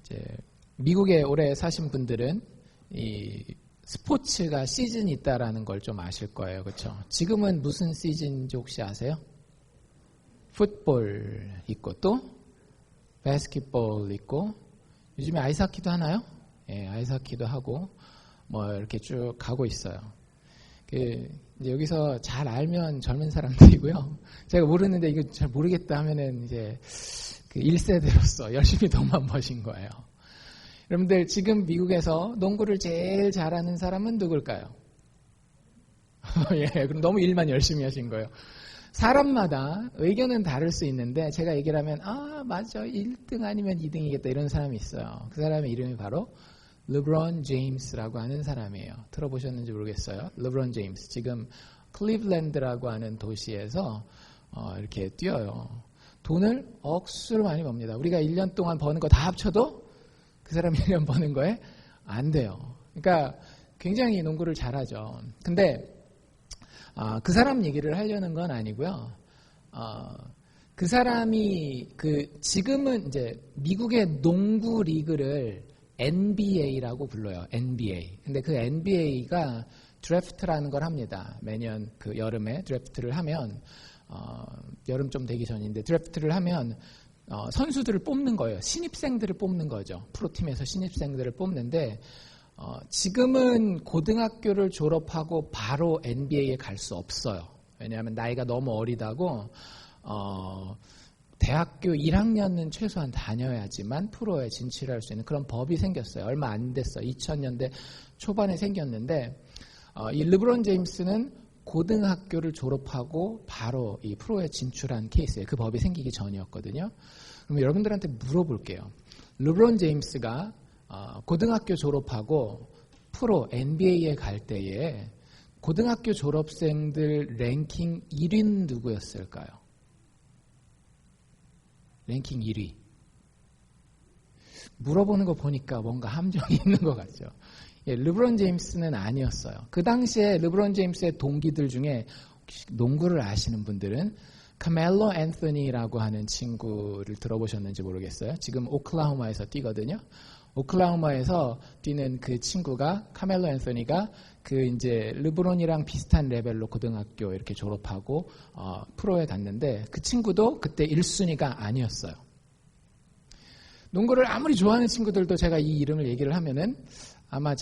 이제 미국에 오래 사신 분들은 이 스포츠가 시즌이 있다라는 걸 좀 아실 거예요. 그렇죠? 지금은 무슨 시즌인지 혹시 아세요? 풋볼 있고 또 바스켓볼 있고 요즘에 아이스하키도 하나요? 예, 아이스하키도 하고 뭐 이렇게 쭉 가고 있어요. 이제 여기서 잘 알면 젊은 사람들이고요. 제가 모르는데 이거 잘 모르겠다 하면은 이제 그 1세대로서 열심히 돈만 버신 거예요. 여러분들 지금 미국에서 농구를 제일 잘하는 사람은 누굴까요? 예, 그럼 너무 일만 열심히 하신 거예요. 사람마다 의견은 다를 수 있는데 제가 얘기를 하면 맞아 1등 아니면 2등이겠다 이런 사람이 있어요. 그 사람의 이름이 바로 르브론 제임스라고 하는 사람이에요. 들어보셨는지 모르겠어요. 르브론 제임스 지금 클리블랜드라고 하는 도시에서 이렇게 뛰어요. 돈을 억수로 많이 법니다. 우리가 1년 동안 버는 거 다 합쳐도 그 사람이 1년 버는 거에 안 돼요. 그러니까 굉장히 농구를 잘하죠. 근데 그 사람 얘기를 하려는 건 아니고요. 그 사람이 지금은 이제 미국의 농구 리그를 NBA라고 불러요. NBA. 근데 그 NBA가 드래프트라는 걸 합니다. 매년 그 여름에 드래프트를 하면 여름 좀 되기 전인데 드래프트를 하면 선수들을 뽑는 거예요. 신입생들을 뽑는 거죠. 프로팀에서 신입생들을 뽑는데 지금은 고등학교를 졸업하고 바로 NBA에 갈 수 없어요. 왜냐하면 나이가 너무 어리다고 대학교 1학년은 최소한 다녀야지만 프로에 진출할 수 있는 그런 법이 생겼어요. 얼마 안 됐어요. 2000년대 초반에 생겼는데 이 르브론 제임스는 고등학교를 졸업하고 바로 이 프로에 진출한 케이스예요. 그 법이 생기기 전이었거든요. 그럼 여러분들한테 물어볼게요. 르브론 제임스가 고등학교 졸업하고 프로 NBA에 갈 때에 고등학교 졸업생들 랭킹 1위는 누구였을까요? 랭킹 1위. 물어보는 거 보니까 뭔가 함정이 있는 것 같죠. 예, 르브론 제임스는 아니었어요. 그 당시에 르브론 제임스의 동기들 중에 혹시 농구를 아시는 분들은 카멜로 앤서니라고 하는 친구를 들어보셨는지 모르겠어요. 지금 오클라호마에서 뛰거든요. 오클라호마에서 뛰는 그 친구가 카멜로 앤서니가 그 이제 르브론이랑 비슷한 레벨로 고등학교 이렇게 졸업하고 프로에 갔는데 그 친구도 그때 1순위가 아니었어요. 농구를 아무리 좋아하는 친구들도 제가 이 이름을 얘기를 하면은 아마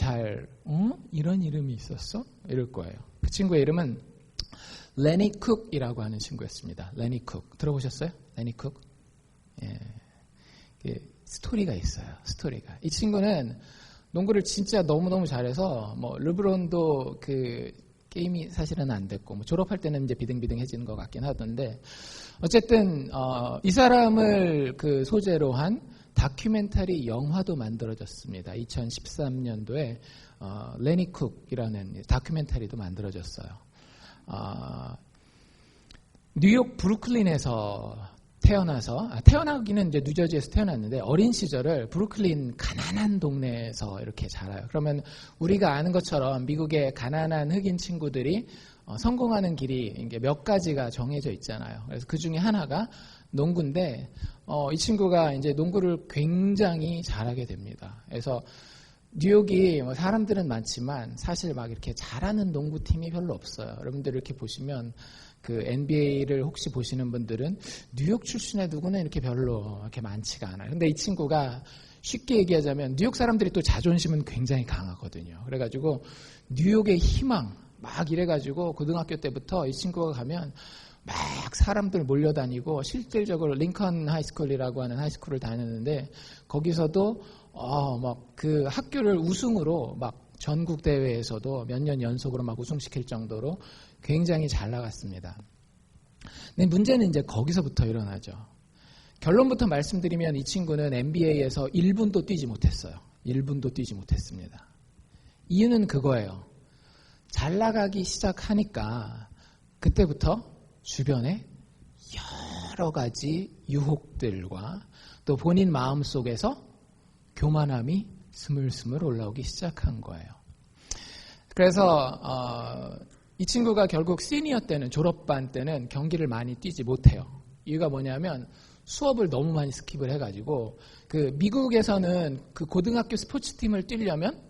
이런 이름이 있었어? 이럴 거예요. 그 친구의 이름은 레니 쿡이라고 하는 친구였습니다. 레니 쿡. 들어보셨어요? 레니 쿡? 예. 스토리가 있어요. 스토리가. 이 친구는 농구를 진짜 너무너무 잘해서 르브론도 그 게임이 사실은 안 됐고 졸업할 때는 이제 비등비등해지는 것 같긴 하던데 어쨌든 이 사람을 그 소재로 한 다큐멘터리 영화도 만들어졌습니다. 2013년도에 레니 쿡이라는 다큐멘터리도 만들어졌어요. 뉴욕 브루클린에서 태어나기는 이제 뉴저지에서 태어났는데 어린 시절을 브루클린 가난한 동네에서 이렇게 자라요. 그러면 우리가 아는 것처럼 미국의 가난한 흑인 친구들이 성공하는 길이 이게 몇 가지가 정해져 있잖아요. 그래서 그 중에 하나가 농구인데 이 친구가 이제 농구를 굉장히 잘하게 됩니다. 그래서 뉴욕이 사람들은 많지만 사실 막 이렇게 잘하는 농구팀이 별로 없어요. 여러분들 이렇게 보시면 그 NBA를 혹시 보시는 분들은 뉴욕 출신의 누구는 이렇게 별로 이렇게 많지가 않아요. 근데 이 친구가 쉽게 얘기하자면 뉴욕 사람들이 또 자존심은 굉장히 강하거든요. 그래가지고 뉴욕의 희망 막 이래가지고 고등학교 때부터 이 친구가 가면 막 사람들 몰려다니고 실질적으로 링컨 하이스쿨이라고 하는 하이스쿨을 다녔는데 거기서도 막 그 학교를 우승으로 막 전국 대회에서도 몇 년 연속으로 막 우승시킬 정도로 굉장히 잘 나갔습니다. 근데 문제는 이제 거기서부터 일어나죠. 결론부터 말씀드리면 이 친구는 NBA에서 1분도 뛰지 못했어요. 1분도 뛰지 못했습니다. 이유는 그거예요. 잘 나가기 시작하니까 그때부터 주변에 여러 가지 유혹들과 또 본인 마음속에서 교만함이 스물스물 올라오기 시작한 거예요. 그래서 이 친구가 결국 시니어 때는 졸업반 때는 경기를 많이 뛰지 못해요. 이유가 뭐냐면 수업을 너무 많이 스킵을 해가지고 그 미국에서는 그 고등학교 스포츠팀을 뛰려면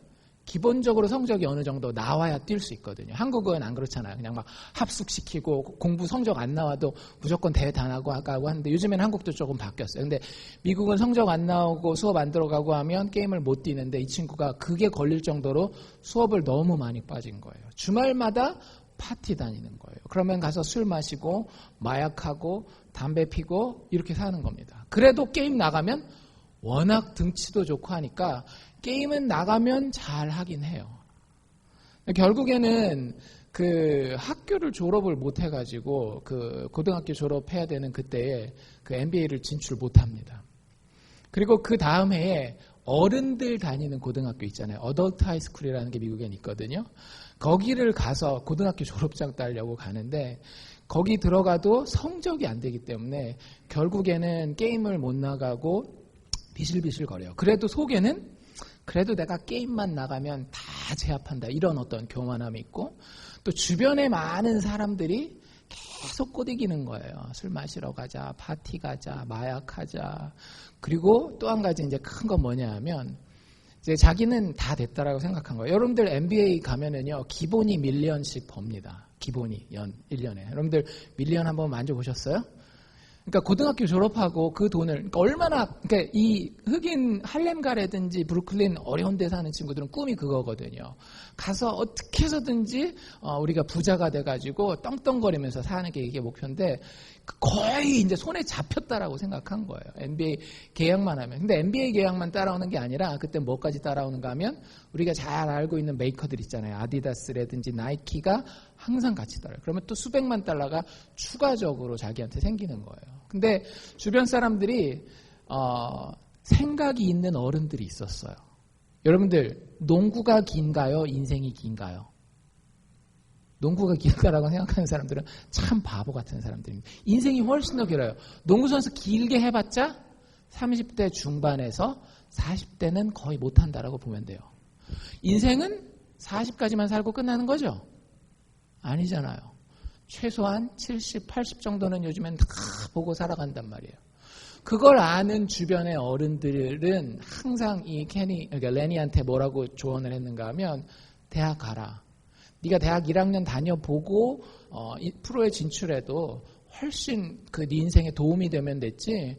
기본적으로 성적이 어느 정도 나와야 뛸 수 있거든요. 한국은 안 그렇잖아요. 그냥 막 합숙시키고 공부 성적 안 나와도 무조건 대회 다 나고 하는데 요즘엔 한국도 조금 바뀌었어요. 근데 미국은 성적 안 나오고 수업 안 들어가고 하면 게임을 못 뛰는데 이 친구가 그게 걸릴 정도로 수업을 너무 많이 빠진 거예요. 주말마다 파티 다니는 거예요. 그러면 가서 술 마시고 마약하고 담배 피고 이렇게 사는 겁니다. 그래도 게임 나가면 워낙 등치도 좋고 하니까 게임은 나가면 잘 하긴 해요. 결국에는 그 학교를 졸업을 못 해가지고 그 고등학교 졸업해야 되는 그때에 그 MBA를 진출 못 합니다. 그리고 그 다음 해에 어른들 다니는 고등학교 있잖아요. 어덜트 하이스쿨이라는 게 미국엔 있거든요. 거기를 가서 고등학교 졸업장 따려고 가는데 거기 들어가도 성적이 안 되기 때문에 결국에는 게임을 못 나가고 비실비실 거려요. 그래도 속에는 그래도 내가 게임만 나가면 다 제압한다. 이런 어떤 교만함이 있고 또 주변에 많은 사람들이 계속 꼬드기는 거예요. 술 마시러 가자, 파티 가자, 마약하자. 그리고 또 한 가지 이제 큰 건 뭐냐 하면 이제 자기는 다 됐다라고 생각한 거예요. 여러분들 MBA 가면은요, 기본이 밀리언씩 법니다. 기본이 1년에. 여러분들 밀리언 한번 만져보셨어요? 그러니까 고등학교 졸업하고 그 돈을 그러니까 얼마나 그러니까 이 흑인 할렘가라든지 브루클린 어려운 데 사는 친구들은 꿈이 그거거든요. 가서 어떻게 해서든지 우리가 부자가 돼가지고 떵떵거리면서 사는 게 이게 목표인데 거의 이제 손에 잡혔다라고 생각한 거예요. NBA 계약만 하면. 근데 NBA 계약만 따라오는 게 아니라 그때 뭐까지 따라오는가 하면 우리가 잘 알고 있는 메이커들 있잖아요. 아디다스라든지 나이키가 항상 같이 따라요. 그러면 또 수백만 달러가 추가적으로 자기한테 생기는 거예요. 근데 주변 사람들이 생각이 있는 어른들이 있었어요. 여러분들 농구가 긴가요? 인생이 긴가요? 농구가 길다라고 생각하는 사람들은 참 바보 같은 사람들입니다. 인생이 훨씬 더 길어요. 농구선수 길게 해봤자 30대 중반에서 40대는 거의 못한다라고 보면 돼요. 인생은 40까지만 살고 끝나는 거죠? 아니잖아요. 최소한 70, 80 정도는 요즘엔 다 보고 살아간단 말이에요. 그걸 아는 주변의 어른들은 항상 이 그러니까 레니한테 뭐라고 조언을 했는가 하면 대학 가라. 네가 대학 1학년 다녀보고 프로에 진출해도 훨씬 그 네 인생에 도움이 되면 됐지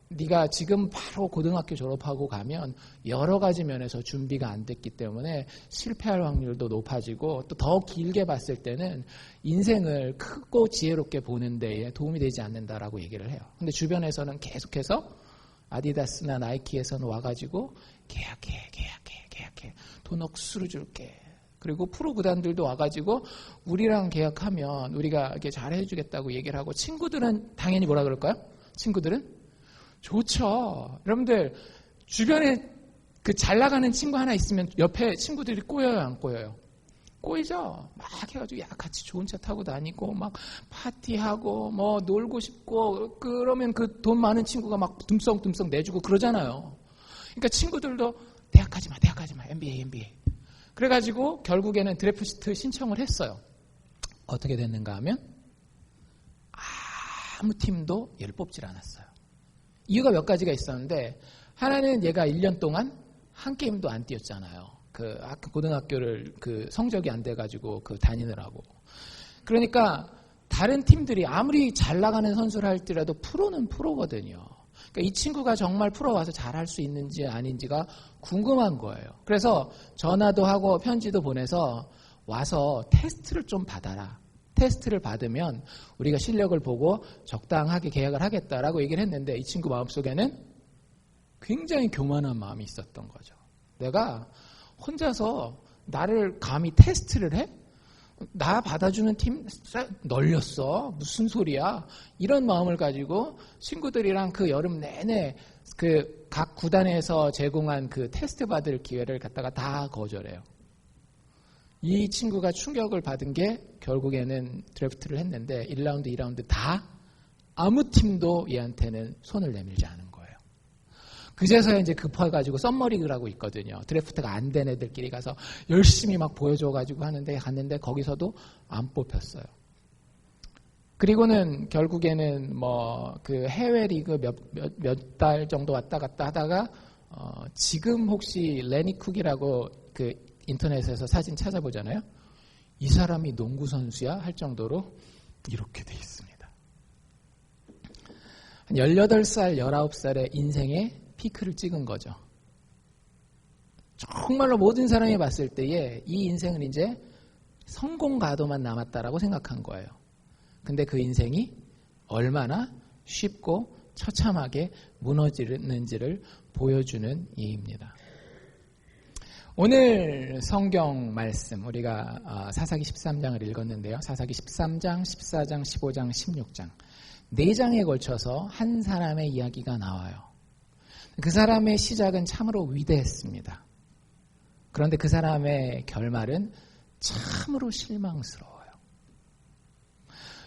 네가 지금 바로 고등학교 졸업하고 가면 여러 가지 면에서 준비가 안 됐기 때문에 실패할 확률도 높아지고 또 더 길게 봤을 때는 인생을 크고 지혜롭게 보는 데에 도움이 되지 않는다라고 얘기를 해요. 근데 주변에서는 계속해서 아디다스나 나이키에서는 와가지고 계약해 돈 억수로 줄게. 그리고 프로 구단들도 와가지고 우리랑 계약하면 우리가 이렇게 잘해주겠다고 얘기를 하고 친구들은 당연히 뭐라 그럴까요? 친구들은 좋죠. 여러분들 주변에 그 잘 나가는 친구 하나 있으면 옆에 친구들이 꼬여요, 안 꼬여요? 꼬이죠. 막 해가지고 야 같이 좋은 차 타고 다니고 막 파티하고 뭐 놀고 싶고 그러면 그 돈 많은 친구가 막 듬성듬성 내주고 그러잖아요. 그러니까 친구들도 대학 가지 마, MBA. 그래가지고 결국에는 드래프트 신청을 했어요. 어떻게 됐는가 하면 아무 팀도 얘를 뽑질 않았어요. 이유가 몇 가지가 있었는데 하나는 얘가 1년 동안 한 게임도 안 뛰었잖아요. 그 고등학교를 그 성적이 안 돼가지고 그 다니느라고. 그러니까 다른 팀들이 아무리 잘 나가는 선수를 할지라도 프로는 프로거든요. 그러니까 이 친구가 정말 프로 와서 잘할 수 있는지 아닌지가 궁금한 거예요. 그래서 전화도 하고 편지도 보내서 와서 테스트를 좀 받아라. 테스트를 받으면 우리가 실력을 보고 적당하게 계약을 하겠다라고 얘기를 했는데 이 친구 마음속에는 굉장히 교만한 마음이 있었던 거죠. 내가 혼자서 나를 감히 테스트를 해? 나 받아주는 팀 널렸어? 무슨 소리야? 이런 마음을 가지고 친구들이랑 그 여름 내내 그 각 구단에서 제공한 그 테스트 받을 기회를 갖다가 다 거절해요. 이 친구가 충격을 받은 게 결국에는 드래프트를 했는데 1라운드, 2라운드 다 아무 팀도 얘한테는 손을 내밀지 않은 거예요. 그제서야 이제 급해가지고 썸머리그라고 있거든요. 드래프트가 안 된 애들끼리 가서 열심히 막 보여줘가지고 갔는데 거기서도 안 뽑혔어요. 그리고는 결국에는 뭐 그 해외 리그 몇 달 정도 왔다 갔다 하다가 지금 혹시 레니 쿡이라고 그 인터넷에서 사진 찾아보잖아요. 이 사람이 농구 선수야 할 정도로 이렇게 돼 있습니다. 한 18살, 19살의 인생의 피크를 찍은 거죠. 정말로 모든 사람이 봤을 때에 이 인생은 이제 성공 가도만 남았다라고 생각한 거예요. 근데 그 인생이 얼마나 쉽고 처참하게 무너지는지를 보여주는 예입니다. 오늘 성경 말씀 우리가 사사기 13장을 읽었는데요. 사사기 13장, 14장, 15장, 16장 4장에 걸쳐서 한 사람의 이야기가 나와요. 그 사람의 시작은 참으로 위대했습니다. 그런데 그 사람의 결말은 참으로 실망스러워요.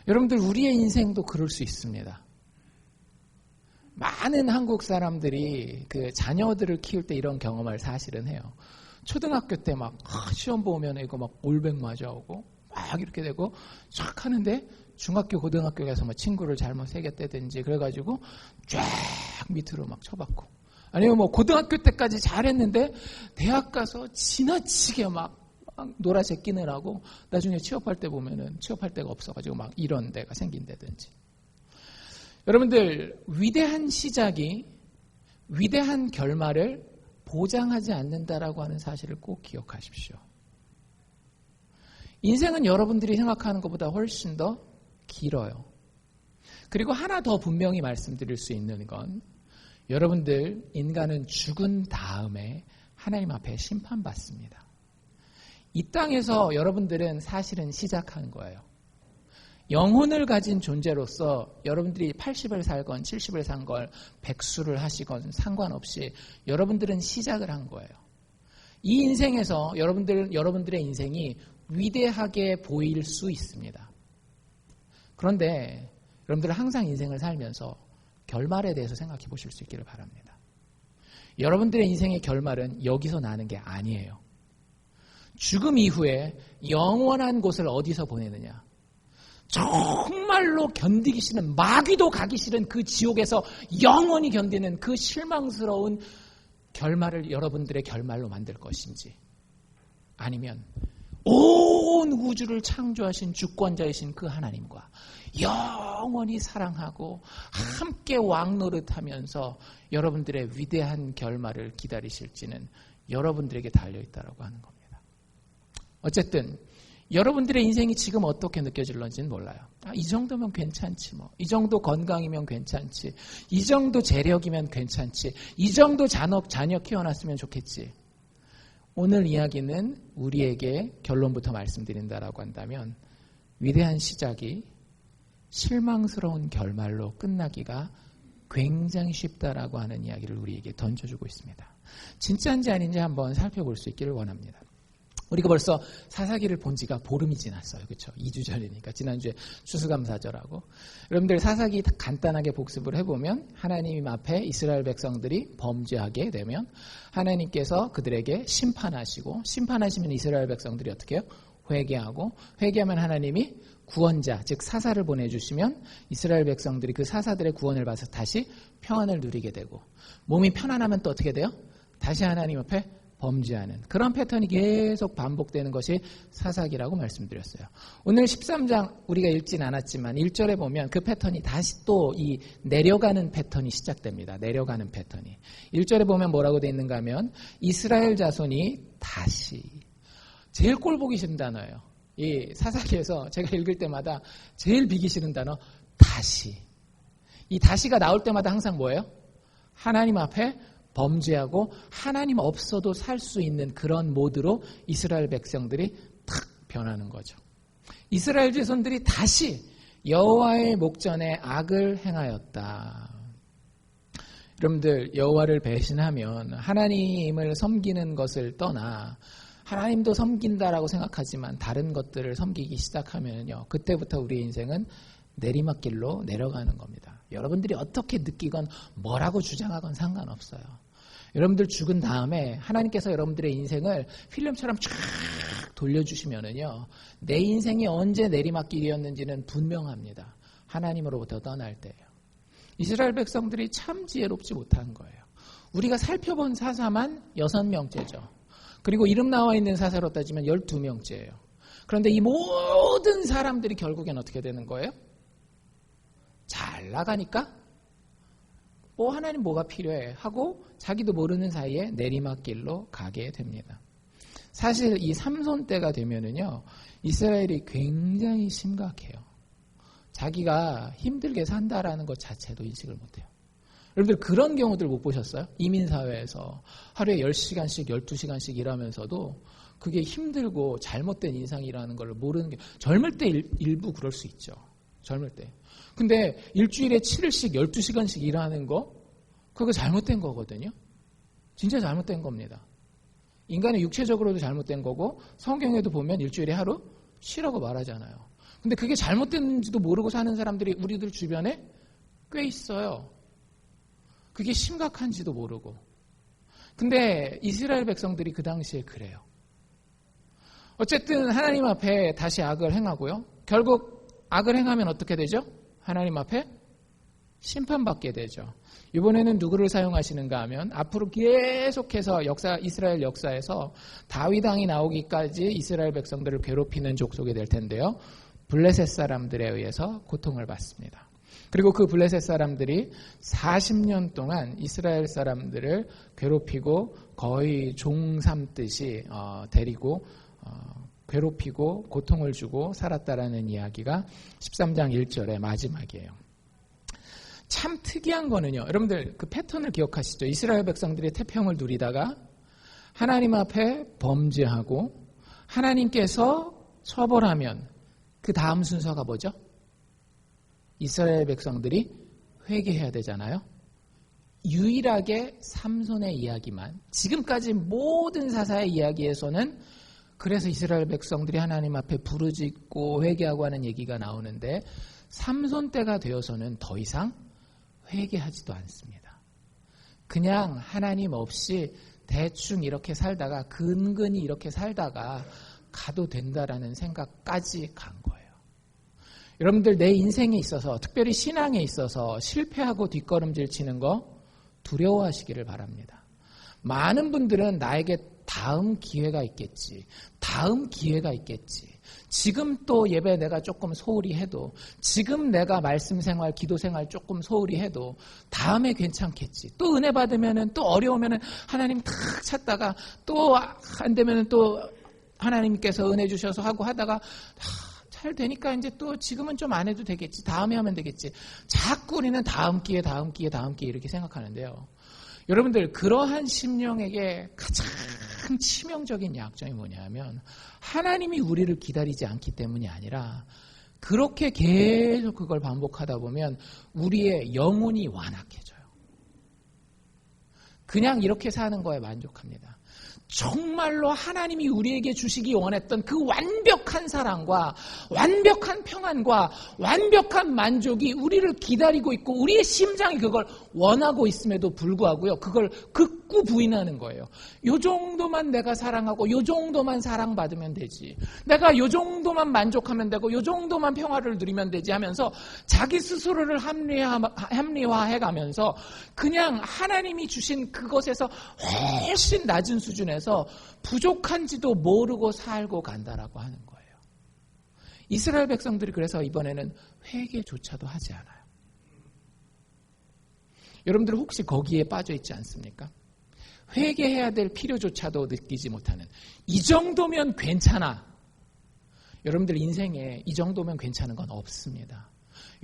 여러분들 우리의 인생도 그럴 수 있습니다. 많은 한국 사람들이 그 자녀들을 키울 때 이런 경험을 사실은 해요. 초등학교 때 막 시험 보면 이거 막 올백 맞아오고 막 이렇게 되고 쫙 하는데 중학교 고등학교 가서 뭐 친구를 잘못 새겼다든지 그래가지고 쫙 밑으로 막 쳐박고 아니면 뭐 고등학교 때까지 잘했는데 대학 가서 지나치게 막 놀아제끼느라고 나중에 취업할 때 보면은 취업할 데가 없어가지고 막 이런 데가 생긴다든지. 여러분들 위대한 시작이 위대한 결말을 보장하지 않는다라고 하는 사실을 꼭 기억하십시오. 인생은 여러분들이 생각하는 것보다 훨씬 더 길어요. 그리고 하나 더 분명히 말씀드릴 수 있는 건 여러분들 인간은 죽은 다음에 하나님 앞에 심판받습니다. 이 땅에서 여러분들은 사실은 시작하는 거예요. 영혼을 가진 존재로서 여러분들이 80을 살건 70을 산건 100수를 하시건 상관없이 여러분들은 시작을 한 거예요. 이 인생에서 여러분들의 인생이 위대하게 보일 수 있습니다. 그런데 여러분들은 항상 인생을 살면서 결말에 대해서 생각해 보실 수 있기를 바랍니다. 여러분들의 인생의 결말은 여기서 나는 게 아니에요. 죽음 이후에 영원한 곳을 어디서 보내느냐? 정말로 견디기 싫은 마귀도 가기 싫은 그 지옥에서 영원히 견디는 그 실망스러운 결말을 여러분들의 결말로 만들 것인지 아니면 온 우주를 창조하신 주권자이신 그 하나님과 영원히 사랑하고 함께 왕노릇하면서 여러분들의 위대한 결말을 기다리실지는 여러분들에게 달려있다고 하는 겁니다. 어쨌든 여러분들의 인생이 지금 어떻게 느껴질런지는 몰라요. 이 정도면 괜찮지 뭐. 이 정도 건강이면 괜찮지. 이 정도 재력이면 괜찮지. 이 정도 자녀 키워놨으면 좋겠지. 오늘 이야기는 우리에게 결론부터 말씀드린다라고 한다면 위대한 시작이 실망스러운 결말로 끝나기가 굉장히 쉽다라고 하는 이야기를 우리에게 던져주고 있습니다. 진짜인지 아닌지 한번 살펴볼 수 있기를 원합니다. 우리가 벌써 사사기를 본 지가 보름이 지났어요. 그렇죠? 2주 전이니까. 지난주에 추수감사절하고. 여러분들 사사기 간단하게 복습을 해보면 하나님 앞에 이스라엘 백성들이 범죄하게 되면 하나님께서 그들에게 심판하시고 심판하시면 이스라엘 백성들이 어떻게 해요? 회개하고 회개하면 하나님이 구원자, 즉 사사를 보내주시면 이스라엘 백성들이 그 사사들의 구원을 받아서 다시 평안을 누리게 되고 몸이 편안하면 또 어떻게 돼요? 다시 하나님 앞에 범죄하는 그런 패턴이 계속 반복되는 것이 사사기라고 말씀드렸어요. 오늘 13장 우리가 읽진 않았지만 1절에 보면 그 패턴이 다시 또 이 내려가는 패턴이 시작됩니다. 내려가는 패턴이. 1절에 보면 뭐라고 되어 있는가 하면 이스라엘 자손이 다시 제일 꼴 보기 싫은 단어예요. 이 사사기에서 제가 읽을 때마다 제일 비기 싫은 단어 다시. 이 다시가 나올 때마다 항상 뭐예요? 하나님 앞에 범죄하고 하나님 없어도 살 수 있는 그런 모드로 이스라엘 백성들이 탁 변하는 거죠. 이스라엘 자손들이 다시 여호와의 목전에 악을 행하였다. 여러분들 여호와를 배신하면 하나님을 섬기는 것을 떠나 하나님도 섬긴다라고 생각하지만 다른 것들을 섬기기 시작하면요. 그때부터 우리의 인생은 내리막길로 내려가는 겁니다. 여러분들이 어떻게 느끼건 뭐라고 주장하건 상관없어요. 여러분들 죽은 다음에 하나님께서 여러분들의 인생을 필름처럼 쫙 돌려주시면은요, 내 인생이 언제 내리막길이었는지는 분명합니다. 하나님으로부터 떠날 때예요. 이스라엘 백성들이 참 지혜롭지 못한 거예요. 우리가 살펴본 사사만 6명째죠. 그리고 이름 나와 있는 사사로 따지면 12명째예요. 그런데 이 모든 사람들이 결국엔 어떻게 되는 거예요? 잘 나가니까 하나님 뭐가 필요해 하고 자기도 모르는 사이에 내리막길로 가게 됩니다. 사실 이 삼손 때가 되면은요, 이스라엘이 굉장히 심각해요. 자기가 힘들게 산다라는 것 자체도 인식을 못해요. 여러분들 그런 경우들 못 보셨어요? 이민사회에서 하루에 10시간씩 12시간씩 일하면서도 그게 힘들고 잘못된 인상이라는 걸 모르는 게, 젊을 때 일부 그럴 수 있죠. 젊을 때. 근데 일주일에 7일씩 12시간씩 일하는 거, 그거 잘못된 거거든요. 진짜 잘못된 겁니다. 인간의 육체적으로도 잘못된 거고, 성경에도 보면 일주일에 하루 쉬라고 말하잖아요. 근데 그게 잘못됐는지도 모르고 사는 사람들이 우리들 주변에 꽤 있어요. 그게 심각한지도 모르고. 근데 이스라엘 백성들이 그 당시에 그래요. 어쨌든 하나님 앞에 다시 악을 행하고요. 결국 악을 행하면 어떻게 되죠? 하나님 앞에 심판받게 되죠. 이번에는 누구를 사용하시는가 하면 앞으로 계속해서 이스라엘 역사에서 다윗 왕이 나오기까지 이스라엘 백성들을 괴롭히는 족속이 될 텐데요. 블레셋 사람들에 의해서 고통을 받습니다. 그리고 그 블레셋 사람들이 40년 동안 이스라엘 사람들을 괴롭히고 거의 종 삼듯이 데리고 괴롭히고 고통을 주고 살았다라는 이야기가 13장 1절의 마지막이에요. 참 특이한 거는요. 여러분들 그 패턴을 기억하시죠? 이스라엘 백성들이 태평을 누리다가 하나님 앞에 범죄하고 하나님께서 처벌하면 그 다음 순서가 뭐죠? 이스라엘 백성들이 회개해야 되잖아요. 유일하게 삼손의 이야기만, 지금까지 모든 사사의 이야기에서는 그래서 이스라엘 백성들이 하나님 앞에 부르짖고 회개하고 하는 얘기가 나오는데 삼손 때가 되어서는 더 이상 회개하지도 않습니다. 그냥 하나님 없이 대충 이렇게 살다가 근근히 이렇게 살다가 가도 된다라는 생각까지 간 거예요. 여러분들 내 인생에 있어서 특별히 신앙에 있어서 실패하고 뒷걸음질 치는 거 두려워하시기를 바랍니다. 많은 분들은 나에게 다음 기회가 있겠지. 다음 기회가 있겠지. 지금 또 예배 내가 조금 소홀히 해도, 지금 내가 말씀 생활, 기도 생활 조금 소홀히 해도 다음에 괜찮겠지. 또 은혜 받으면은, 또 어려우면은 하나님 탁 찾다가 또 안 되면은 또 하나님께서 은혜 주셔서 하고 하다가 잘 되니까 이제 또 지금은 좀 안 해도 되겠지. 다음에 하면 되겠지. 자꾸 우리는 다음 기회 이렇게 생각하는데요. 여러분들 그러한 심령에게 가장 치명적인 약점이 뭐냐면 하나님이 우리를 기다리지 않기 때문이 아니라 그렇게 계속 그걸 반복하다 보면 우리의 영혼이 완악해져요. 그냥 이렇게 사는 거에 만족합니다. 정말로 하나님이 우리에게 주시기 원했던 그 완벽한 사랑과 완벽한 평안과 완벽한 만족이 우리를 기다리고 있고 우리의 심장이 그걸 원하고 있음에도 불구하고요. 그걸 극구 부인하는 거예요. 요 정도만 내가 사랑하고 요 정도만 사랑받으면 되지. 내가 요 정도만 만족하면 되고 요 정도만 평화를 누리면 되지 하면서 자기 스스로를 합리화해가면서 그냥 하나님이 주신 그것에서 훨씬 낮은 수준에서 부족한지도 모르고 살고 간다라고 하는 거예요. 이스라엘 백성들이 그래서 이번에는 회개조차도 하지 않아요. 여러분들 혹시 거기에 빠져 있지 않습니까? 회개해야 될 필요조차도 느끼지 못하는, 이 정도면 괜찮아. 여러분들 인생에 이 정도면 괜찮은 건 없습니다.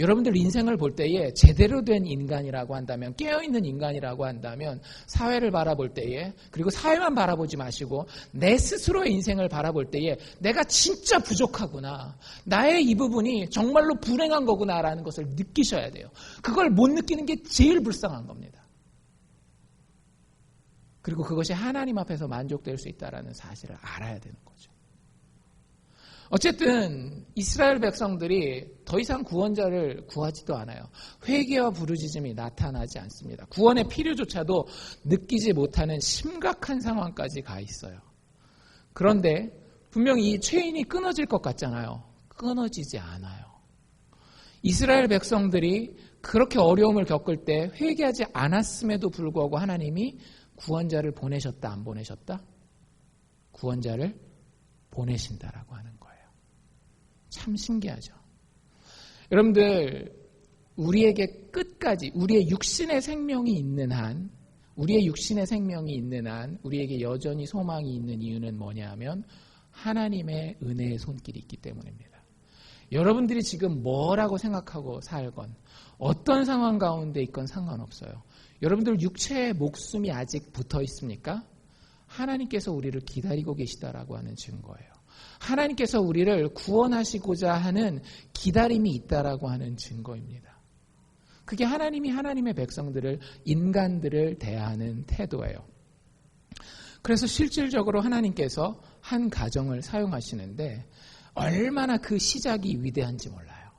여러분들 인생을 볼 때에 제대로 된 인간이라고 한다면, 깨어있는 인간이라고 한다면 사회를 바라볼 때에, 그리고 사회만 바라보지 마시고 내 스스로의 인생을 바라볼 때에 내가 진짜 부족하구나, 나의 이 부분이 정말로 불행한 거구나라는 것을 느끼셔야 돼요. 그걸 못 느끼는 게 제일 불쌍한 겁니다. 그리고 그것이 하나님 앞에서 만족될 수 있다는 사실을 알아야 되는 거죠. 어쨌든 이스라엘 백성들이 더 이상 구원자를 구하지도 않아요. 회개와 부르짖음이 나타나지 않습니다. 구원의 필요조차도 느끼지 못하는 심각한 상황까지 가 있어요. 그런데 분명히 이 체인이 끊어질 것 같잖아요. 끊어지지 않아요. 이스라엘 백성들이 그렇게 어려움을 겪을 때 회개하지 않았음에도 불구하고 하나님이 구원자를 보내셨다, 안 보내셨다? 구원자를 보내신다라고 하는 거예요. 참 신기하죠. 여러분들, 우리에게 끝까지 우리의 육신의 생명이 있는 한, 우리에게 여전히 소망이 있는 이유는 뭐냐 하면 하나님의 은혜의 손길이 있기 때문입니다. 여러분들이 지금 뭐라고 생각하고 살건, 어떤 상황 가운데 있건 상관없어요. 여러분들 육체의 목숨이 아직 붙어 있습니까? 하나님께서 우리를 기다리고 계시다라고 하는 증거예요. 하나님께서 우리를 구원하시고자 하는 기다림이 있다라고 하는 증거입니다. 그게 하나님이 하나님의 백성들을, 인간들을 대하는 태도예요. 그래서 실질적으로 하나님께서 한 가정을 사용하시는데 얼마나 그 시작이 위대한지 몰라요.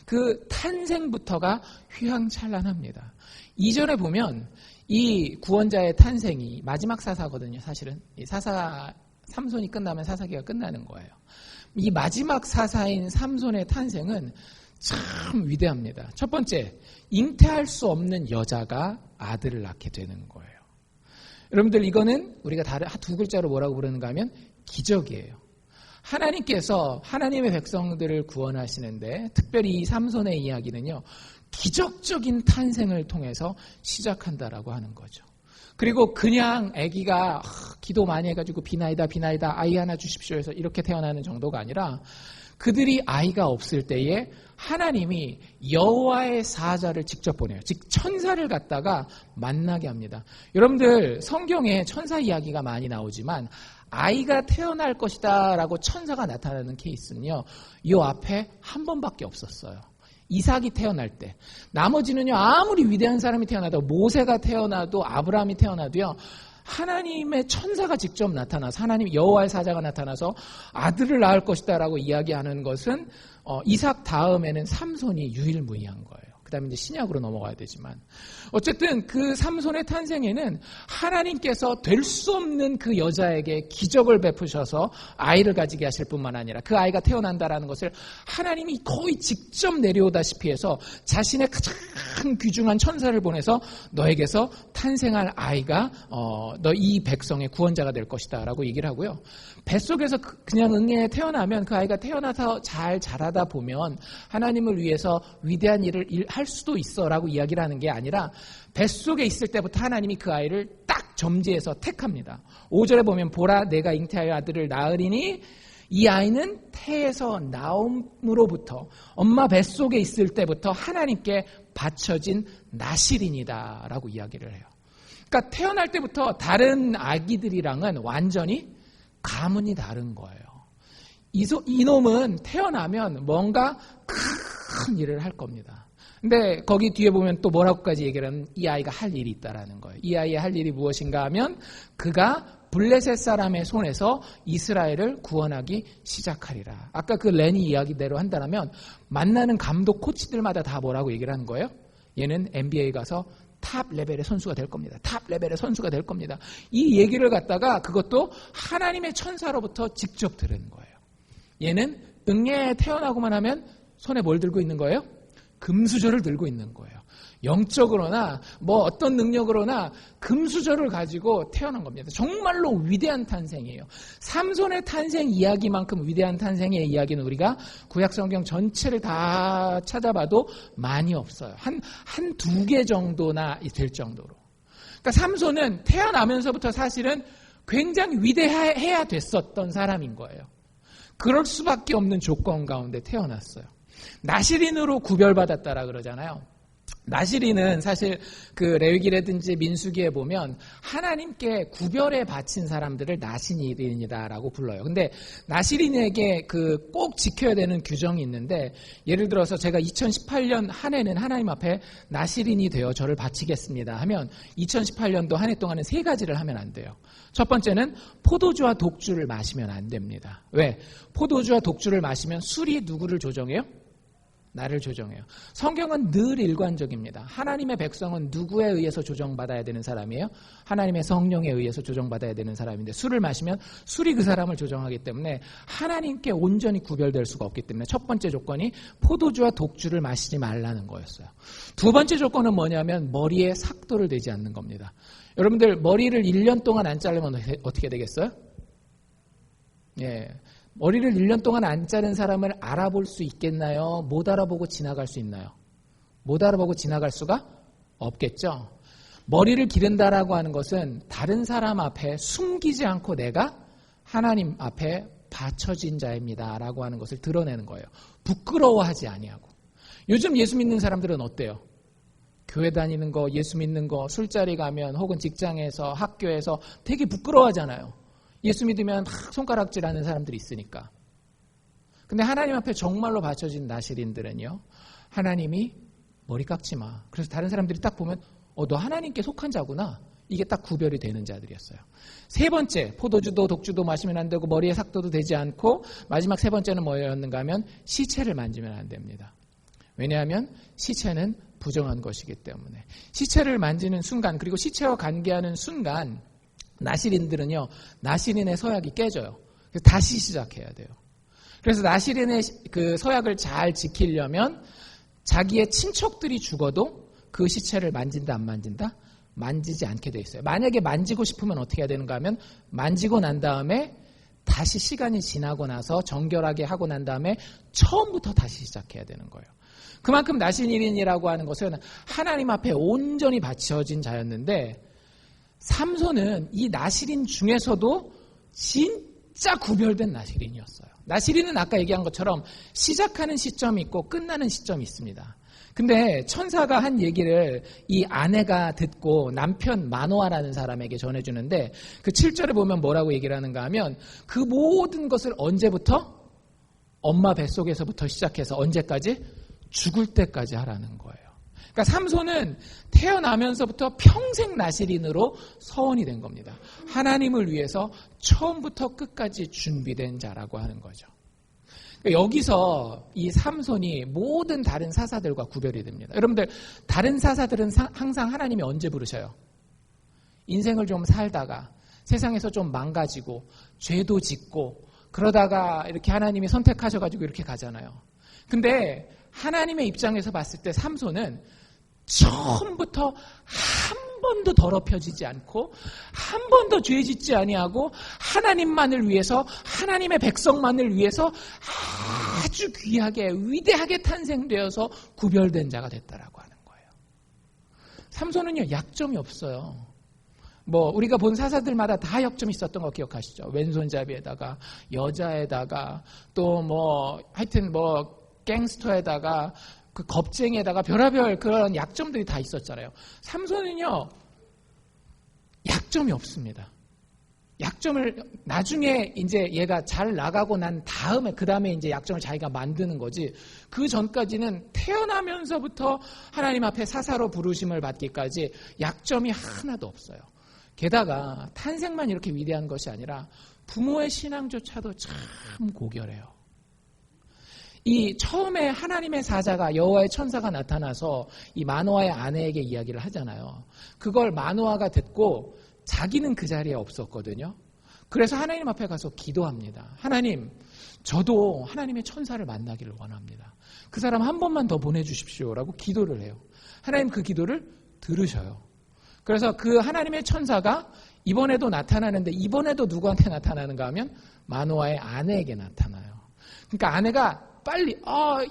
그 탄생부터가 휘황찬란합니다. 이전에 보면 이 구원자의 탄생이 마지막 사사거든요. 사실은 이 사사 삼손이 끝나면 사사기가 끝나는 거예요. 이 마지막 사사인 삼손의 탄생은 참 위대합니다. 첫 번째, 잉태할 수 없는 여자가 아들을 낳게 되는 거예요. 여러분들, 이거는 우리가 두 글자로 뭐라고 부르는가 하면 기적이에요. 하나님께서 하나님의 백성들을 구원하시는데 특별히 이 삼손의 이야기는요, 기적적인 탄생을 통해서 시작한다라고 하는 거죠. 그리고 그냥 아기가 기도 많이 해가지고 비나이다 아이 하나 주십시오 해서 이렇게 태어나는 정도가 아니라 그들이 아이가 없을 때에 하나님이 여호와의 사자를 직접 보내요. 즉 천사를 갖다가 만나게 합니다. 여러분들, 성경에 천사 이야기가 많이 나오지만 아이가 태어날 것이다 라고 천사가 나타나는 케이스는요, 이 앞에 한 번밖에 없었어요. 이삭이 태어날 때. 나머지는요, 아무리 위대한 사람이 태어나도, 모세가 태어나도, 아브라함이 태어나도요, 하나님의 천사가 직접 나타나서, 하나님 여호와의 사자가 나타나서 아들을 낳을 것이다 라고 이야기하는 것은 이삭 다음에는 삼손이 유일무이한 거예요. 그 다음에 이제 신약으로 넘어가야 되지만, 어쨌든 그 삼손의 탄생에는 하나님께서 될 수 없는 그 여자에게 기적을 베푸셔서 아이를 가지게 하실 뿐만 아니라 그 아이가 태어난다라는 것을 하나님이 거의 직접 내려오다시피 해서 자신의 가장 귀중한 천사를 보내서 너에게서 탄생할 아이가 너 이 백성의 구원자가 될 것이다 라고 얘기를 하고요. 뱃속에서 그냥 응애에 태어나면 그 아이가 태어나서 잘 자라다 보면 하나님을 위해서 위대한 일을 할 수도 있어 라고 이야기를 하는 게 아니라 뱃속에 있을 때부터 하나님이 그 아이를 딱 점지해서 택합니다. 5절에 보면 보라 내가 잉태하여 아들을 낳으리니 이 아이는 태에서 나옴으로부터 엄마 뱃속에 있을 때부터 하나님께 바쳐진 나실인이다 라고 이야기를 해요. 그러니까 태어날 때부터 다른 아기들이랑은 완전히 가문이 다른 거예요. 이놈은 태어나면 뭔가 큰 일을 할 겁니다. 근데 거기 뒤에 보면 또 뭐라고까지 얘기를 하면 이 아이가 할 일이 있다라는 거예요. 이 아이의 할 일이 무엇인가 하면 그가 블레셋 사람의 손에서 이스라엘을 구원하기 시작하리라. 아까 그 레니 이야기대로 한다면 만나는 감독 코치들마다 다 뭐라고 얘기를 하는 거예요? 얘는 NBA 가서 탑 레벨의 선수가 될 겁니다. 탑 레벨의 선수가 될 겁니다. 이 얘기를 갖다가 그것도 하나님의 천사로부터 직접 들은 거예요. 얘는 응애에 태어나고만 하면 손에 뭘 들고 있는 거예요? 금수저를 들고 있는 거예요. 영적으로나 뭐 어떤 능력으로나 금수저를 가지고 태어난 겁니다. 정말로 위대한 탄생이에요. 삼손의 탄생 이야기만큼 위대한 탄생의 이야기는 우리가 구약성경 전체를 다 찾아봐도 많이 없어요. 한 두 개 정도나 될 정도로. 그러니까 삼손은 태어나면서부터 사실은 굉장히 위대해야 됐었던 사람인 거예요. 그럴 수밖에 없는 조건 가운데 태어났어요. 나실인으로 구별받았다라 그러잖아요. 나실인은 사실 그 레위기라든지 민수기에 보면 하나님께 구별해 바친 사람들을 나실인이다라고 불러요. 근데 나실인에게 그 꼭 지켜야 되는 규정이 있는데, 예를 들어서 제가 2018년 한 해는 하나님 앞에 나실인이 되어 저를 바치겠습니다 하면 2018년도 한 해 동안은 세 가지를 하면 안 돼요. 첫 번째는 포도주와 독주를 마시면 안 됩니다. 왜? 포도주와 독주를 마시면 술이 누구를 조정해요? 나를 조정해요. 성경은 늘 일관적입니다. 하나님의 백성은 누구에 의해서 조정받아야 되는 사람이에요? 하나님의 성령에 의해서 조정받아야 되는 사람인데 술을 마시면 술이 그 사람을 조정하기 때문에 하나님께 온전히 구별될 수가 없기 때문에 첫 번째 조건이 포도주와 독주를 마시지 말라는 거였어요. 두 번째 조건은 뭐냐면 머리에 삭도를 대지 않는 겁니다. 여러분들 머리를 1년 동안 안 자르면 어떻게 되겠어요? 예. 머리를 1년 동안 안 자른 사람을 알아볼 수 있겠나요? 못 알아보고 지나갈 수 있나요? 못 알아보고 지나갈 수가 없겠죠. 머리를 기른다라고 하는 것은 다른 사람 앞에 숨기지 않고 내가 하나님 앞에 바쳐진 자입니다 라고 하는 것을 드러내는 거예요. 부끄러워하지 아니하고. 요즘 예수 믿는 사람들은 어때요? 교회 다니는 거, 예수 믿는 거, 술자리 가면 혹은 직장에서 학교에서 되게 부끄러워하잖아요. 예수 믿으면 막 손가락질하는 사람들이 있으니까. 근데 하나님 앞에 정말로 바쳐진 나실인들은요. 하나님이 머리 깎지 마. 그래서 다른 사람들이 딱 보면 너 하나님께 속한 자구나. 이게 딱 구별이 되는 자들이었어요. 세 번째, 포도주도 독주도 마시면 안 되고 머리에 삭도도 되지 않고 마지막 세 번째는 뭐였는가 하면 시체를 만지면 안 됩니다. 왜냐하면 시체는 부정한 것이기 때문에. 시체를 만지는 순간 그리고 시체와 관계하는 순간 나실인들은요, 나실인의 서약이 깨져요. 그래서 다시 시작해야 돼요. 그래서 나실인의 그 서약을 잘 지키려면 자기의 친척들이 죽어도 그 시체를 만진다, 안 만진다? 만지지 않게 돼 있어요. 만약에 만지고 싶으면 어떻게 해야 되는가 하면 만지고 난 다음에 다시 시간이 지나고 나서 정결하게 하고 난 다음에 처음부터 다시 시작해야 되는 거예요. 그만큼 나실인이라고 하는 것은 하나님 앞에 온전히 바쳐진 자였는데 삼손은 이 나실인 중에서도 진짜 구별된 나실인이었어요. 나실인은 아까 얘기한 것처럼 시작하는 시점이 있고 끝나는 시점이 있습니다. 근데 천사가 한 얘기를 이 아내가 듣고 남편 마노아라는 사람에게 전해주는데 그 7절에 보면 뭐라고 얘기를 하는가 하면 그 모든 것을 언제부터? 엄마 뱃속에서부터 시작해서 언제까지? 죽을 때까지 하라는 거예요. 그러니까 삼손은 태어나면서부터 평생 나실인으로 서원이 된 겁니다. 하나님을 위해서 처음부터 끝까지 준비된 자라고 하는 거죠. 그러니까 여기서 이 삼손이 모든 다른 사사들과 구별이 됩니다. 여러분들 다른 사사들은 항상 하나님이 언제 부르셔요? 인생을 좀 살다가 세상에서 좀 망가지고 죄도 짓고 그러다가 이렇게 하나님이 선택하셔가지고 이렇게 가잖아요. 근데 하나님의 입장에서 봤을 때 삼손은 처음부터 한 번도 더럽혀지지 않고 한 번도 죄 짓지 아니하고 하나님만을 위해서 하나님의 백성만을 위해서 아주 귀하게 위대하게 탄생되어서 구별된 자가 됐다라고 하는 거예요. 삼손은요 약점이 없어요. 우리가 본 사사들마다 다 약점이 있었던 거 기억하시죠? 왼손잡이에다가 여자에다가 또 하여튼 갱스터에다가 그 겁쟁이에다가 별의별 그런 약점들이 다 있었잖아요. 삼손은요 약점이 없습니다. 약점을 나중에 이제 얘가 잘 나가고 난 다음에 그 다음에 이제 약점을 자기가 만드는 거지. 그 전까지는 태어나면서부터 하나님 앞에 사사로 부르심을 받기까지 약점이 하나도 없어요. 게다가 탄생만 이렇게 위대한 것이 아니라 부모의 신앙조차도 참 고결해요. 이 처음에 하나님의 사자가 여호와의 천사가 나타나서 이 마노아의 아내에게 이야기를 하잖아요. 그걸 마노아가 듣고 자기는 그 자리에 없었거든요. 그래서 하나님 앞에 가서 기도합니다. 하나님, 저도 하나님의 천사를 만나기를 원합니다. 그 사람 한 번만 더 보내주십시오라고 기도를 해요. 하나님 그 기도를 들으셔요. 그래서 그 하나님의 천사가 이번에도 나타나는데 이번에도 누구한테 나타나는가 하면 마노아의 아내에게 나타나요. 그러니까 아내가 빨리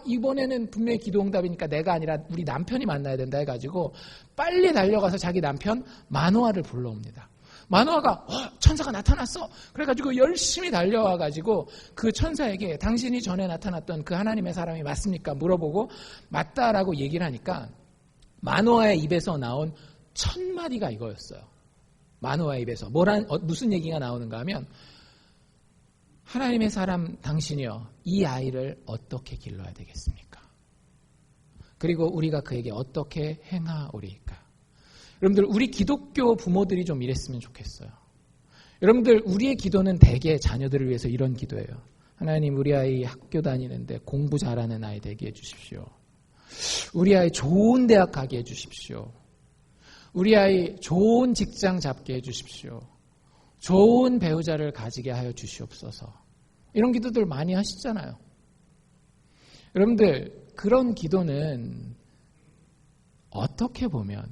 이번에는 분명히 기도 응답이니까 내가 아니라 우리 남편이 만나야 된다 해가지고 빨리 달려가서 자기 남편 마노아를 불러옵니다. 마노아가 천사가 나타났어. 그래가지고 열심히 달려와가지고 그 천사에게 당신이 전에 나타났던 그 하나님의 사람이 맞습니까? 물어보고 맞다라고 얘기를 하니까 마노아의 입에서 나온 첫 마디가 이거였어요. 마노아의 입에서 무슨 얘기가 나오는가 하면 하나님의 사람 당신이요, 이 아이를 어떻게 길러야 되겠습니까? 그리고 우리가 그에게 어떻게 행하오리까? 여러분들 우리 기독교 부모들이 좀 이랬으면 좋겠어요. 여러분들 우리의 기도는 대개 자녀들을 위해서 이런 기도예요. 하나님 우리 아이 학교 다니는데 공부 잘하는 아이 되게 해주십시오. 우리 아이 좋은 대학 가게 해주십시오. 우리 아이 좋은 직장 잡게 해주십시오. 좋은 배우자를 가지게 하여 주시옵소서. 이런 기도들 많이 하시잖아요. 여러분들 그런 기도는 어떻게 보면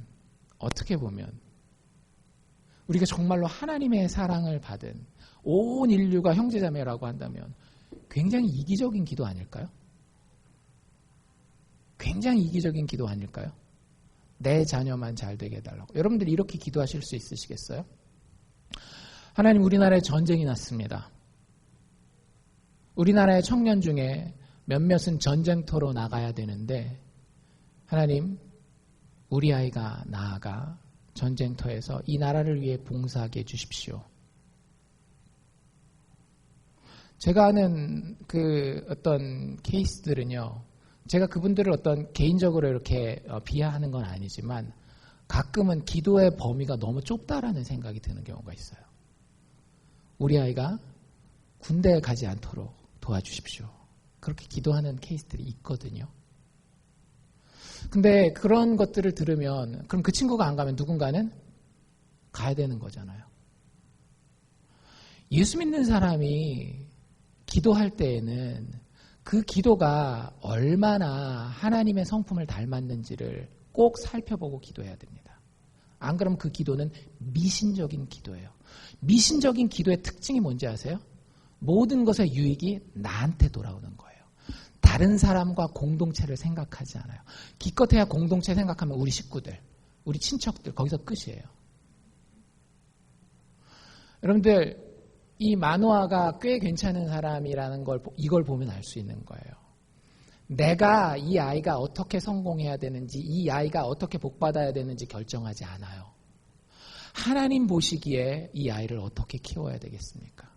우리가 정말로 하나님의 사랑을 받은 온 인류가 형제자매라고 한다면 굉장히 이기적인 기도 아닐까요? 굉장히 이기적인 기도 아닐까요? 내 자녀만 잘 되게 해달라고. 여러분들 이렇게 기도하실 수 있으시겠어요? 하나님, 우리나라에 전쟁이 났습니다. 우리나라의 청년 중에 몇몇은 전쟁터로 나가야 되는데 하나님, 우리 아이가 나아가 전쟁터에서 이 나라를 위해 봉사하게 해주십시오. 제가 아는 그 어떤 케이스들은요, 제가 그분들을 어떤 개인적으로 이렇게 비하하는 건 아니지만 가끔은 기도의 범위가 너무 좁다라는 생각이 드는 경우가 있어요. 우리 아이가 군대에 가지 않도록 도와주십시오. 그렇게 기도하는 케이스들이 있거든요. 근데 그런 것들을 들으면 그럼 그 친구가 안 가면 누군가는 가야 되는 거잖아요. 예수 믿는 사람이 기도할 때에는 그 기도가 얼마나 하나님의 성품을 닮았는지를 꼭 살펴보고 기도해야 됩니다. 안 그러면 그 기도는 미신적인 기도예요. 미신적인 기도의 특징이 뭔지 아세요? 모든 것의 유익이 나한테 돌아오는 거예요. 다른 사람과 공동체를 생각하지 않아요. 기껏해야 공동체 생각하면 우리 식구들, 우리 친척들, 거기서 끝이에요. 여러분들, 이 마노아가 꽤 괜찮은 사람이라는 걸 이걸 보면 알 수 있는 거예요. 내가 이 아이가 어떻게 성공해야 되는지, 이 아이가 어떻게 복받아야 되는지 결정하지 않아요. 하나님 보시기에 이 아이를 어떻게 키워야 되겠습니까?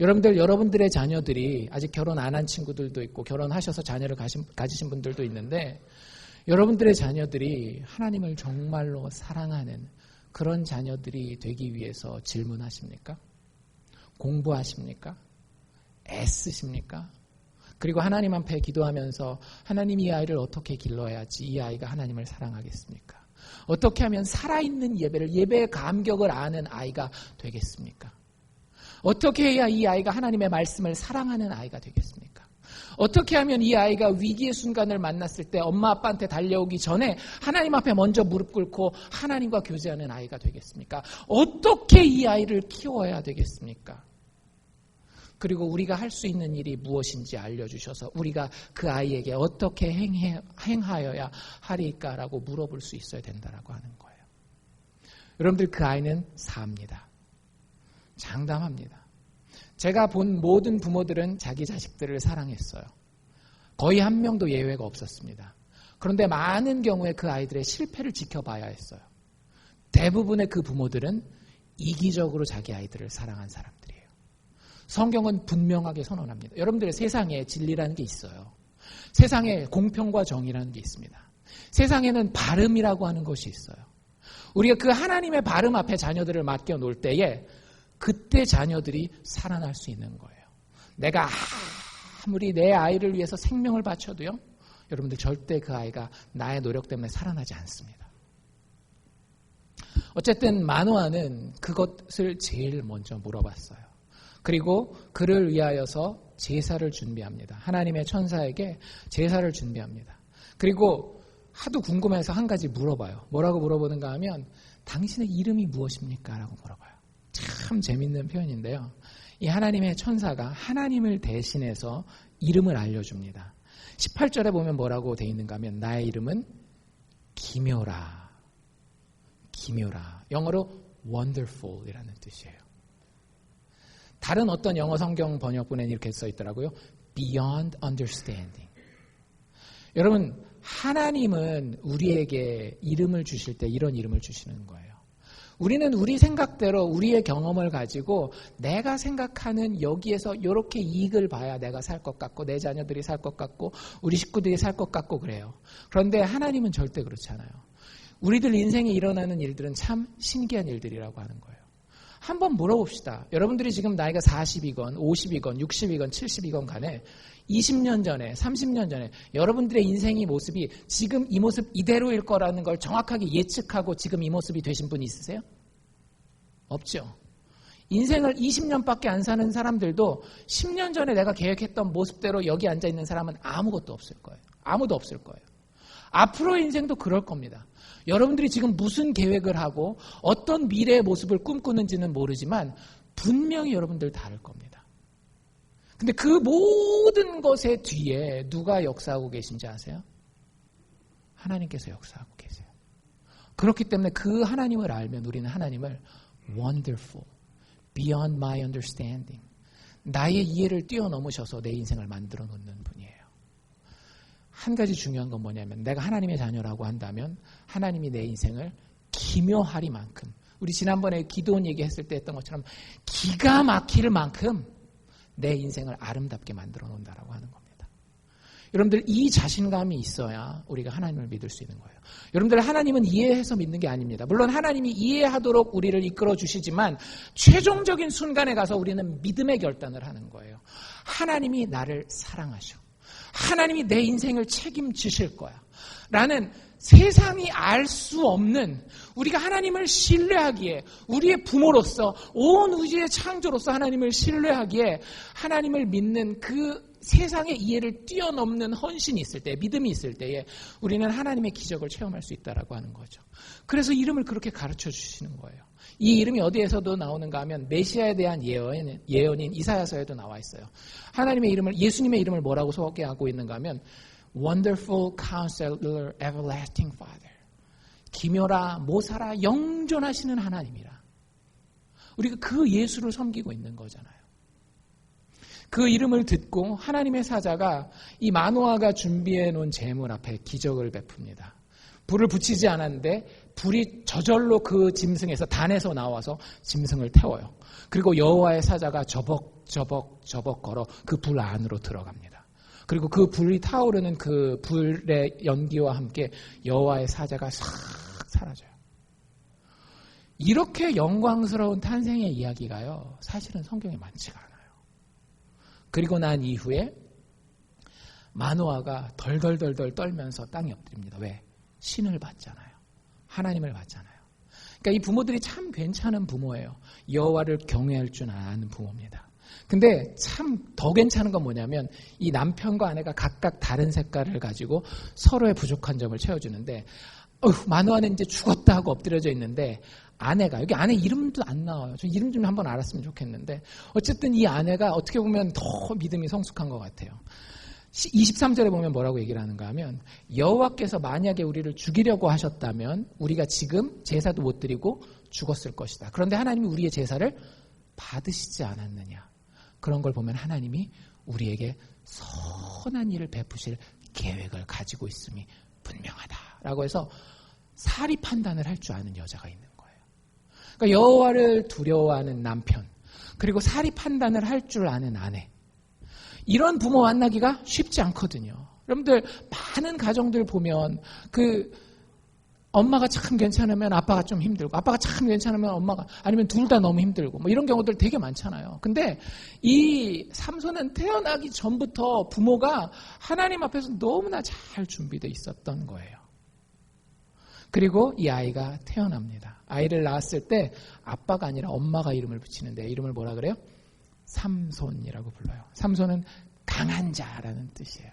여러분들, 여러분들의 자녀들이 아직 결혼 안 한 친구들도 있고 결혼하셔서 자녀를 가지신 분들도 있는데 여러분들의 자녀들이 하나님을 정말로 사랑하는 그런 자녀들이 되기 위해서 질문하십니까? 공부하십니까? 애쓰십니까? 그리고 하나님 앞에 기도하면서 하나님 이 아이를 어떻게 길러야지 이 아이가 하나님을 사랑하겠습니까? 어떻게 하면 살아있는 예배의 감격을 아는 아이가 되겠습니까? 어떻게 해야 이 아이가 하나님의 말씀을 사랑하는 아이가 되겠습니까? 어떻게 하면 이 아이가 위기의 순간을 만났을 때 엄마 아빠한테 달려오기 전에 하나님 앞에 먼저 무릎 꿇고 하나님과 교제하는 아이가 되겠습니까? 어떻게 이 아이를 키워야 되겠습니까? 그리고 우리가 할 수 있는 일이 무엇인지 알려주셔서 우리가 그 아이에게 어떻게 행하여야 하리까라고 물어볼 수 있어야 된다라고 하는 거예요. 여러분들, 그 아이는 삽니다. 장담합니다. 제가 본 모든 부모들은 자기 자식들을 사랑했어요. 거의 한 명도 예외가 없었습니다. 그런데 많은 경우에 그 아이들의 실패를 지켜봐야 했어요. 대부분의 그 부모들은 이기적으로 자기 아이들을 사랑한 사람들이에요. 성경은 분명하게 선언합니다. 여러분들의 세상에 진리라는 게 있어요. 세상에 공평과 정의라는 게 있습니다. 세상에는 바름이라고 하는 것이 있어요. 우리가 그 하나님의 바름 앞에 자녀들을 맡겨놓을 때에 그때 자녀들이 살아날 수 있는 거예요. 내가 아무리 내 아이를 위해서 생명을 바쳐도요, 여러분들 절대 그 아이가 나의 노력 때문에 살아나지 않습니다. 어쨌든 마노아는 그것을 제일 먼저 물어봤어요. 그리고 그를 위하여서 제사를 준비합니다. 하나님의 천사에게 제사를 준비합니다. 그리고 하도 궁금해서 한 가지 물어봐요. 뭐라고 물어보는가 하면 당신의 이름이 무엇입니까? 라고 물어봐요. 참 재밌는 표현인데요. 이 하나님의 천사가 하나님을 대신해서 이름을 알려줍니다. 18절에 보면 뭐라고 되어 있는가 하면 나의 이름은 기묘라. 기묘라. 영어로 wonderful이라는 뜻이에요. 다른 어떤 영어 성경 번역본에는 이렇게 써 있더라고요. beyond understanding. 여러분, 하나님은 우리에게 이름을 주실 때 이런 이름을 주시는 거예요. 우리는 우리 생각대로 우리의 경험을 가지고 내가 생각하는 여기에서 이렇게 이익을 봐야 내가 살 것 같고 내 자녀들이 살 것 같고 우리 식구들이 살 것 같고 그래요. 그런데 하나님은 절대 그렇지 않아요. 우리들 인생에 일어나는 일들은 참 신기한 일들이라고 하는 거예요. 한번 물어봅시다. 여러분들이 지금 나이가 40이건 50이건 60이건 70이건 간에 20년 전에 30년 전에 여러분들의 인생의 모습이 지금 이 모습 이대로일 거라는 걸 정확하게 예측하고 지금 이 모습이 되신 분이 있으세요? 없죠. 인생을 20년밖에 안 사는 사람들도 10년 전에 내가 계획했던 모습대로 여기 앉아있는 사람은 아무것도 없을 거예요. 아무도 없을 거예요. 앞으로의 인생도 그럴 겁니다. 여러분들이 지금 무슨 계획을 하고 어떤 미래의 모습을 꿈꾸는지는 모르지만 분명히 여러분들 다를 겁니다. 근데 그 모든 것의 뒤에 누가 역사하고 계신지 아세요? 하나님께서 역사하고 계세요. 그렇기 때문에 그 하나님을 알면 우리는 하나님을 wonderful, beyond my understanding, 나의 이해를 뛰어넘으셔서 내 인생을 만들어 놓는 분이에요. 한 가지 중요한 건 뭐냐면 내가 하나님의 자녀라고 한다면 하나님이 내 인생을 기묘하리만큼, 우리 지난번에 기도원 얘기했을 때 했던 것처럼 기가 막힐 만큼 내 인생을 아름답게 만들어 놓는다라고 하는 겁니다. 여러분들 이 자신감이 있어야 우리가 하나님을 믿을 수 있는 거예요. 여러분들 하나님은 이해해서 믿는 게 아닙니다. 물론 하나님이 이해하도록 우리를 이끌어 주시지만 최종적인 순간에 가서 우리는 믿음의 결단을 하는 거예요. 하나님이 나를 사랑하셔. 하나님이 내 인생을 책임지실 거야. 라는 세상이 알 수 없는, 우리가 하나님을 신뢰하기에, 우리의 부모로서 온 우주의 창조로서 하나님을 신뢰하기에 하나님을 믿는 그 세상의 이해를 뛰어넘는 헌신이 있을 때, 믿음이 있을 때에 우리는 하나님의 기적을 체험할 수 있다라고 하는 거죠. 그래서 이름을 그렇게 가르쳐 주시는 거예요. 이 이름이 어디에서도 나오는가 하면 메시아에 대한 예언인 이사야서에도 나와 있어요. 하나님의 이름을, 예수님의 이름을 뭐라고 소개하고 있는가 하면 Wonderful Counselor, Everlasting Father. 기묘라, 모사라, 영존하시는 하나님이라. 우리가 그 예수를 섬기고 있는 거잖아요. 그 이름을 듣고 하나님의 사자가 이 마노아가 준비해 놓은 제물 앞에 기적을 베풉니다. 불을 붙이지 않았는데 불이 저절로 그 짐승에서 단에서 나와서 짐승을 태워요. 그리고 여호와의 사자가 저벅 걸어 그 불 안으로 들어갑니다. 그리고 그 불이 타오르는 그 불의 연기와 함께 여호와의 사자가 싹 사라져요. 이렇게 영광스러운 탄생의 이야기가요, 사실은 성경에 많지가 않아요. 그리고 난 이후에 마노아가 덜덜덜 떨면서 땅에 엎드립니다. 왜? 신을 봤잖아요. 하나님을 봤잖아요. 그러니까 이 부모들이 참 괜찮은 부모예요. 여호와를 경외할 줄 아는 부모입니다. 근데 참 더 괜찮은 건 뭐냐면 이 남편과 아내가 각각 다른 색깔을 가지고 서로의 부족한 점을 채워주는데, 마노아는 이제 죽었다 하고 엎드려져 있는데 아내가, 여기 아내 이름도 안 나와요. 저 이름 좀 한번 알았으면 좋겠는데 어쨌든 이 아내가 어떻게 보면 더 믿음이 성숙한 것 같아요. 23절에 보면 뭐라고 얘기를 하는가 하면 여호와께서 만약에 우리를 죽이려고 하셨다면 우리가 지금 제사도 못 드리고 죽었을 것이다. 그런데 하나님이 우리의 제사를 받으시지 않았느냐. 그런 걸 보면 하나님이 우리에게 선한 일을 베푸실 계획을 가지고 있음이 분명하다라고 해서 사리 판단을 할 줄 아는 여자가 있는 거예요. 그러니까 여호와를 두려워하는 남편, 그리고 사리 판단을 할 줄 아는 아내, 이런 부모 만나기가 쉽지 않거든요. 여러분들 많은 가정들 보면 그 엄마가 참 괜찮으면 아빠가 좀 힘들고, 아빠가 참 괜찮으면 엄마가, 아니면 둘 다 너무 힘들고, 뭐 이런 경우들 되게 많잖아요. 근데 이 삼손은 태어나기 전부터 부모가 하나님 앞에서 너무나 잘 준비되어 있었던 거예요. 그리고 이 아이가 태어납니다. 아이를 낳았을 때 아빠가 아니라 엄마가 이름을 붙이는데 이름을 뭐라 그래요? 삼손이라고 불러요. 삼손은 강한 자라는 뜻이에요.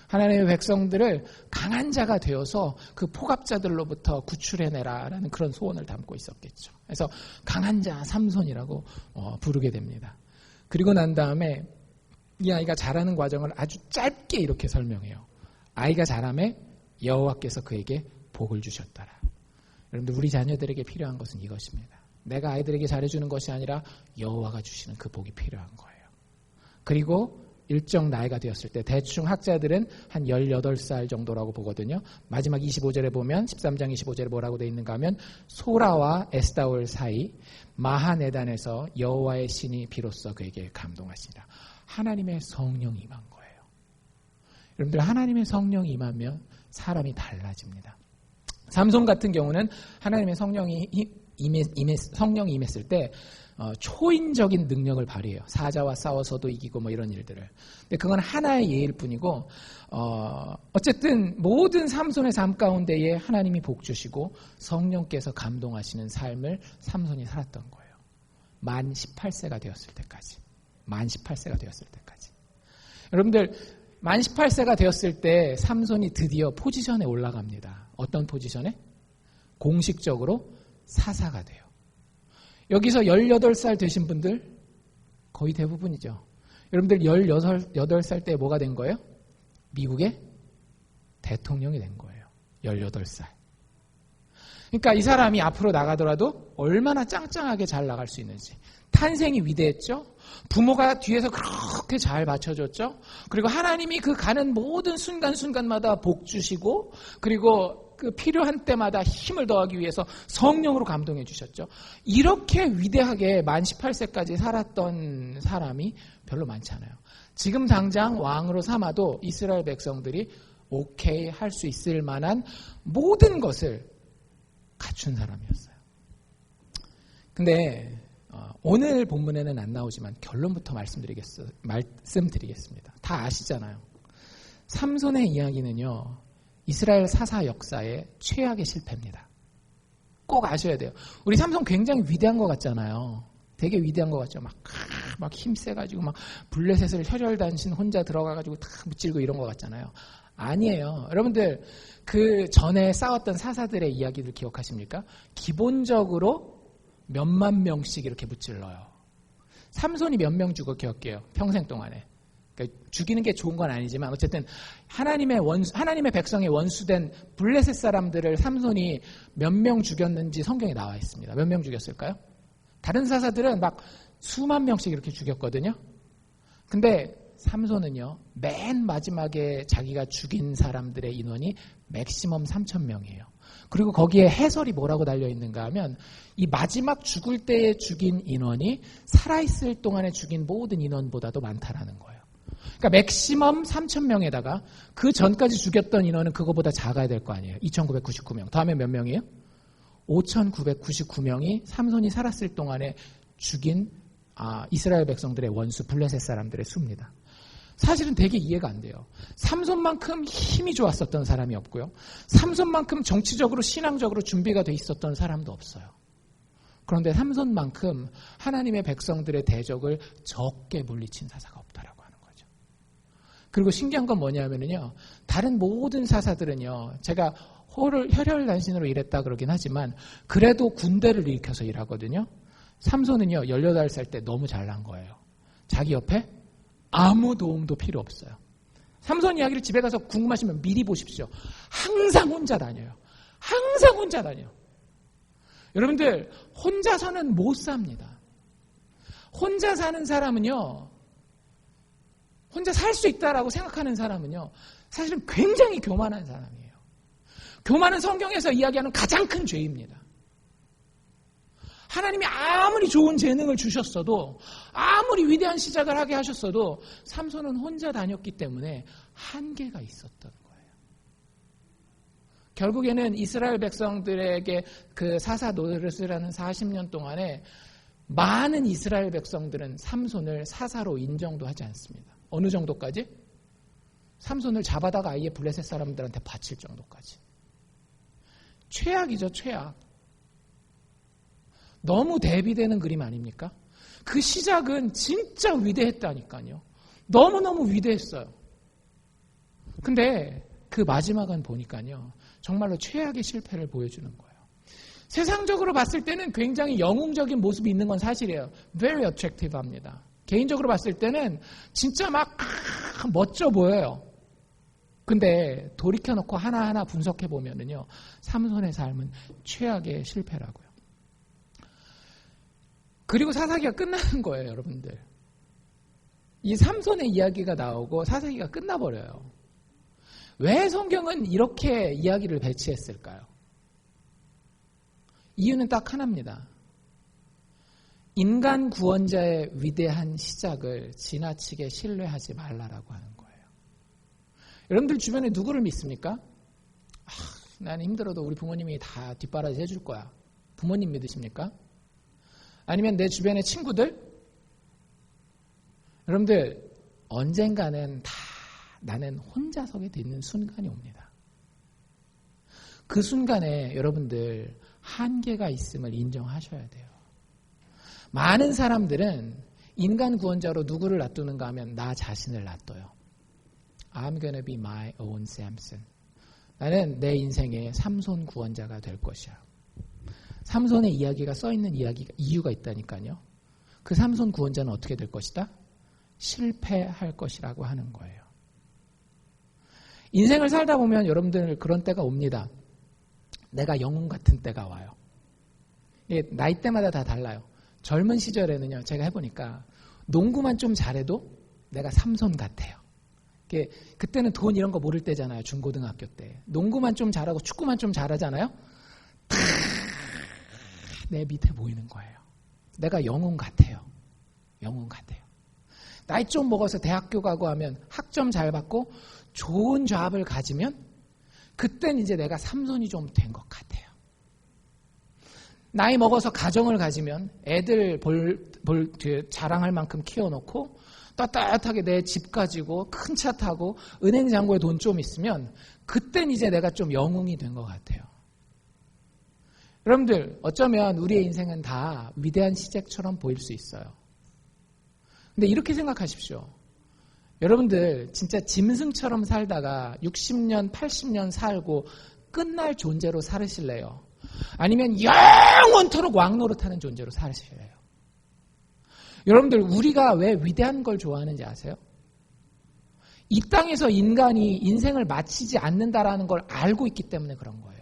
하나님의 백성들을 강한 자가 되어서 그 포갑자들로부터 구출해내라라는 그런 소원을 담고 있었겠죠. 그래서 강한 자 삼손이라고 부르게 됩니다. 그리고 난 다음에 이 아이가 자라는 과정을 아주 짧게 이렇게 설명해요. 아이가 자라매 여호와께서 그에게 복을 주셨더라. 여러분들 우리 자녀들에게 필요한 것은 이것입니다. 내가 아이들에게 잘해주는 것이 아니라 여호와가 주시는 그 복이 필요한 거예요. 그리고 일정 나이가 되었을 때 대충 학자들은 한 18살 정도라고 보거든요. 마지막 25절에 보면 13장 25절에 뭐라고 되어 있는가 하면 소라와 에스다올 사이 마하네단에서 여호와의 신이 비로소 그에게 감동하시니라. 하나님의 성령이 임한 거예요. 여러분들 하나님의 성령이 임하면 사람이 달라집니다. 삼손 같은 경우는 하나님의 성령이 성령이 임했을 때 초인적인 능력을 발휘해요. 사자와 싸워서도 이기고 뭐 이런 일들을. 근데 그건 하나의 예일 뿐이고 어쨌든 모든 삼손의 삶 가운데에 하나님이 복 주시고 성령께서 감동하시는 삶을 삼손이 살았던 거예요. 만 18세가 되었을 때까지. 만 18세가 되었을 때까지. 여러분들 만 18세가 되었을 때 삼손이 드디어 포지션에 올라갑니다. 어떤 포지션에? 공식적으로 사사가 돼요. 여기서 18살 되신 분들 거의 대부분이죠. 여러분들 18살 때 뭐가 된 거예요? 미국의 대통령이 된 거예요. 18살. 그러니까 이 사람이 앞으로 나가더라도 얼마나 짱짱하게 잘 나갈 수 있는지. 탄생이 위대했죠. 부모가 뒤에서 그렇게 잘 받쳐줬죠. 그리고 하나님이 그 가는 모든 순간순간마다 복 주시고 그리고 그 필요한 때마다 힘을 더하기 위해서 성령으로 감동해 주셨죠. 이렇게 위대하게 만 18세까지 살았던 사람이 별로 많지 않아요. 지금 당장 왕으로 삼아도 이스라엘 백성들이 오케이 할 수 있을 만한 모든 것을 갖춘 사람이었어요. 근데 오늘 본문에는 안 나오지만 결론부터 말씀드리겠습니다. 다 아시잖아요. 삼손의 이야기는요. 이스라엘 사사 역사의 최악의 실패입니다. 꼭 아셔야 돼요. 우리 삼손 굉장히 위대한 것 같잖아요. 되게 위대한 것 같죠. 막 힘세가지고 막 블레셋을 혈혈단신 혼자 들어가가지고 다 무찔고 이런 것 같잖아요. 아니에요. 여러분들 그 전에 싸웠던 사사들의 이야기들 기억하십니까? 기본적으로 몇만 명씩 이렇게 무찔러요. 삼손이 몇 명 죽었게요 평생 동안에. 그러니까 죽이는 게 좋은 건 아니지만 어쨌든 하나님의 백성의 원수된 블레셋 사람들을 삼손이 몇 명 죽였는지 성경에 나와 있습니다. 몇 명 죽였을까요? 다른 사사들은 막 수만 명씩 이렇게 죽였거든요. 근데 삼손은요, 맨 마지막에 자기가 죽인 사람들의 인원이 맥시멈 3,000명이에요. 그리고 거기에 해설이 뭐라고 달려있는가 하면 이 마지막 죽을 때에 죽인 인원이 살아있을 동안에 죽인 모든 인원보다도 많다라는 거예요. 그러니까 맥시멈 3,000명에다가 그 전까지 죽였던 인원은 그거보다 작아야 될 거 아니에요. 2,999명. 다음에 몇 명이에요? 5,999명이 삼손이 살았을 동안에 죽인 이스라엘 백성들의 원수 블레셋 사람들의 수입니다. 사실은 되게 이해가 안 돼요. 삼손만큼 힘이 좋았었던 사람이 없고요. 삼손만큼 정치적으로 신앙적으로 준비가 돼 있었던 사람도 없어요. 그런데 삼손만큼 하나님의 백성들의 대적을 적게 물리친 사사가 없다라고 하는 거죠. 그리고 신기한 건 뭐냐면요. 다른 모든 사사들은요. 제가 혈혈단신으로 일했다 그러긴 하지만 그래도 군대를 일으켜서 일하거든요. 삼손은요. 18살 때 너무 잘난 거예요. 자기 옆에 아무 도움도 필요 없어요. 삼손 이야기를 집에 가서 궁금하시면 미리 보십시오. 항상 혼자 다녀요. 항상 혼자 다녀요. 여러분들 혼자서는 못 삽니다. 혼자 사는 사람은요. 혼자 살 수 있다라고 생각하는 사람은요. 사실은 굉장히 교만한 사람이에요. 교만은 성경에서 이야기하는 가장 큰 죄입니다. 하나님이 아무리 좋은 재능을 주셨어도 아무리 위대한 시작을 하게 하셨어도 삼손은 혼자 다녔기 때문에 한계가 있었던 거예요. 결국에는 이스라엘 백성들에게 그 사사 노릇을 하는 40년 동안에 많은 이스라엘 백성들은 삼손을 사사로 인정도 하지 않습니다. 어느 정도까지? 삼손을 잡아다가 아예 블레셋 사람들한테 바칠 정도까지. 최악이죠, 최악. 너무 대비되는 그림 아닙니까? 그 시작은 진짜 위대했다니까요. 너무너무 위대했어요. 근데 그 마지막은 보니까요. 정말로 최악의 실패를 보여주는 거예요. 세상적으로 봤을 때는 굉장히 영웅적인 모습이 있는 건 사실이에요. Very attractive 합니다. 개인적으로 봤을 때는 진짜 막 멋져 보여요. 근데 돌이켜놓고 하나하나 분석해보면요. 삼손의 삶은 최악의 실패라고요. 그리고 사사기가 끝나는 거예요, 여러분들. 이 삼손의 이야기가 나오고 사사기가 끝나버려요. 왜 성경은 이렇게 이야기를 배치했을까요? 이유는 딱 하나입니다. 인간 구원자의 위대한 시작을 지나치게 신뢰하지 말라라고 하는 거예요. 여러분들 주변에 누구를 믿습니까? 나는 힘들어도 우리 부모님이 다 뒷바라지 해줄 거야. 부모님 믿으십니까? 아니면 내 주변의 친구들? 여러분들 언젠가는 다 나는 혼자 서게 되는 순간이 옵니다. 그 순간에 여러분들 한계가 있음을 인정하셔야 돼요. 많은 사람들은 인간 구원자로 누구를 놔두는가 하면 나 자신을 놔둬요. I'm gonna be my own Samson. 나는 내 인생의 삼손 구원자가 될 것이야. 삼손의 이야기가 써있는 이유가 있다니까요. 그 삼손 구원자는 어떻게 될 것이다? 실패할 것이라고 하는 거예요. 인생을 살다 보면 여러분들 그런 때가 옵니다. 내가 영웅 같은 때가 와요. 나이대마다 다 달라요. 젊은 시절에는요, 제가 해보니까 농구만 좀 잘해도 내가 삼손 같아요. 그때는 돈 이런 거 모를 때잖아요. 중고등학교 때. 농구만 좀 잘하고 축구만 좀 잘하잖아요. 탁 내 밑에 보이는 거예요. 내가 영웅 같아요. 영웅 같아요. 나이 좀 먹어서 대학교 가고 하면 학점 잘 받고 좋은 잡을 가지면 그땐 이제 내가 삼손이 좀 된 것 같아요. 나이 먹어서 가정을 가지면 애들 자랑할 만큼 키워놓고 떳떳하게 내 집 가지고 큰 차 타고 은행 잔고에 돈 좀 있으면 그땐 이제 내가 좀 영웅이 된 것 같아요. 여러분들 어쩌면 우리의 인생은 다 위대한 시댁처럼 보일 수 있어요. 근데 이렇게 생각하십시오. 여러분들 진짜 짐승처럼 살다가 60년, 80년 살고 끝날 존재로 살으실래요? 아니면 영원토록 왕노릇하는 존재로 살으실래요? 여러분들 우리가 왜 위대한 걸 좋아하는지 아세요? 이 땅에서 인간이 인생을 마치지 않는다라는 걸 알고 있기 때문에 그런 거예요.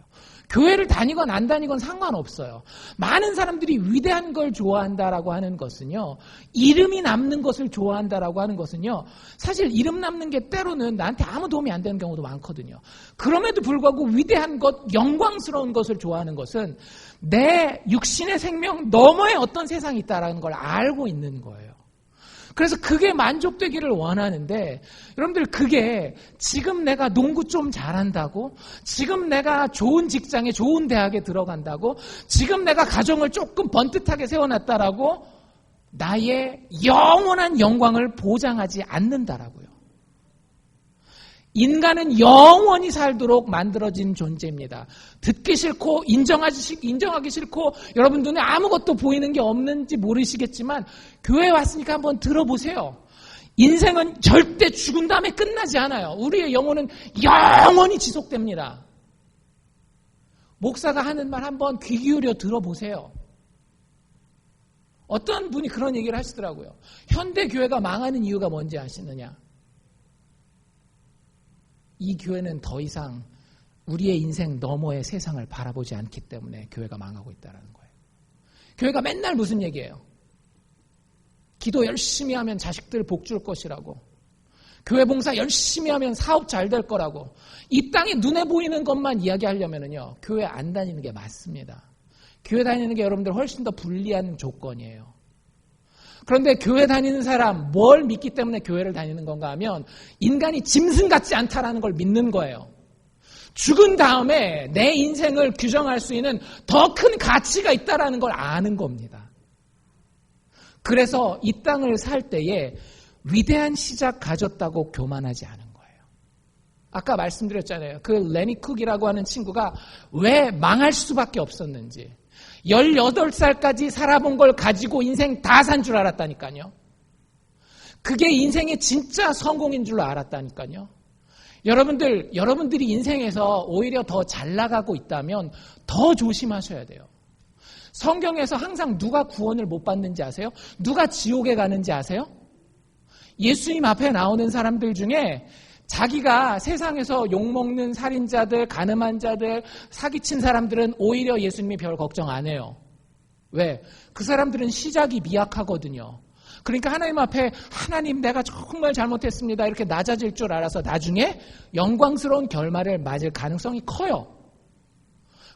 교회를 다니건 안 다니건 상관없어요. 많은 사람들이 위대한 걸 좋아한다라고 하는 것은요, 이름이 남는 것을 좋아한다라고 하는 것은요, 사실 이름 남는 게 때로는 나한테 아무 도움이 안 되는 경우도 많거든요. 그럼에도 불구하고 위대한 것, 영광스러운 것을 좋아하는 것은 내 육신의 생명 너머에 어떤 세상이 있다라는 걸 알고 있는 거예요. 그래서 그게 만족되기를 원하는데 여러분들 그게 지금 내가 농구 좀 잘한다고, 지금 내가 좋은 직장에 좋은 대학에 들어간다고, 지금 내가 가정을 조금 번듯하게 세워놨다라고 나의 영원한 영광을 보장하지 않는다라고요. 인간은 영원히 살도록 만들어진 존재입니다. 듣기 싫고 인정하기 싫고 여러분 눈에 아무것도 보이는 게 없는지 모르시겠지만 교회에 왔으니까 한번 들어보세요. 인생은 절대 죽은 다음에 끝나지 않아요. 우리의 영혼은 영원히 지속됩니다. 목사가 하는 말 한번 귀 기울여 들어보세요. 어떤 분이 그런 얘기를 하시더라고요. 현대 교회가 망하는 이유가 뭔지 아시느냐? 이 교회는 더 이상 우리의 인생 너머의 세상을 바라보지 않기 때문에 교회가 망하고 있다는 거예요. 교회가 맨날 무슨 얘기예요? 기도 열심히 하면 자식들 복 줄 것이라고, 교회 봉사 열심히 하면 사업 잘 될 거라고, 이 땅에 눈에 보이는 것만 이야기하려면요, 교회 안 다니는 게 맞습니다. 교회 다니는 게 여러분들 훨씬 더 불리한 조건이에요. 그런데 교회 다니는 사람 뭘 믿기 때문에 교회를 다니는 건가 하면 인간이 짐승 같지 않다라는 걸 믿는 거예요. 죽은 다음에 내 인생을 규정할 수 있는 더 큰 가치가 있다라는 걸 아는 겁니다. 그래서 이 땅을 살 때에 위대한 시작 가졌다고 교만하지 않은 거예요. 아까 말씀드렸잖아요. 그 레니 쿡이라고 하는 친구가 왜 망할 수밖에 없었는지. 18살까지 살아본 걸 가지고 인생 다 산 줄 알았다니까요. 그게 인생의 진짜 성공인 줄 알았다니까요. 여러분들이 인생에서 오히려 더 잘 나가고 있다면 더 조심하셔야 돼요. 성경에서 항상 누가 구원을 못 받는지 아세요? 누가 지옥에 가는지 아세요? 예수님 앞에 나오는 사람들 중에 자기가 세상에서 욕먹는 살인자들, 가늠한 자들, 사기친 사람들은 오히려 예수님이 별 걱정 안 해요. 왜? 그 사람들은 시작이 미약하거든요. 그러니까 하나님 앞에 하나님 내가 정말 잘못했습니다. 이렇게 낮아질 줄 알아서 나중에 영광스러운 결말을 맞을 가능성이 커요.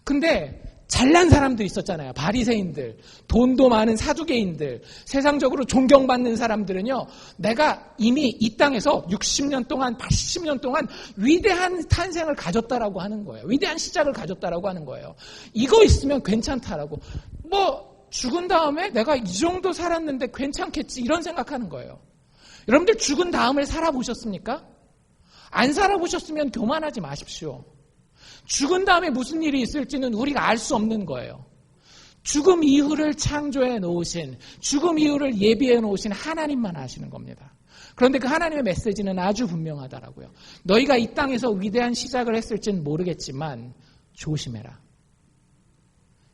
근데 잘난 사람도 있었잖아요. 바리새인들, 돈도 많은 사두개인들, 세상적으로 존경받는 사람들은요, 내가 이미 이 땅에서 60년 동안, 80년 동안 위대한 탄생을 가졌다라고 하는 거예요. 위대한 시작을 가졌다라고 하는 거예요. 이거 있으면 괜찮다라고. 죽은 다음에 내가 이 정도 살았는데 괜찮겠지, 이런 생각하는 거예요. 여러분들 죽은 다음을 살아보셨습니까? 안 살아보셨으면 교만하지 마십시오. 죽은 다음에 무슨 일이 있을지는 우리가 알 수 없는 거예요. 죽음 이후를 창조해 놓으신, 죽음 이후를 예비해 놓으신 하나님만 아시는 겁니다. 그런데 그 하나님의 메시지는 아주 분명하다라고요. 너희가 이 땅에서 위대한 시작을 했을지는 모르겠지만 조심해라.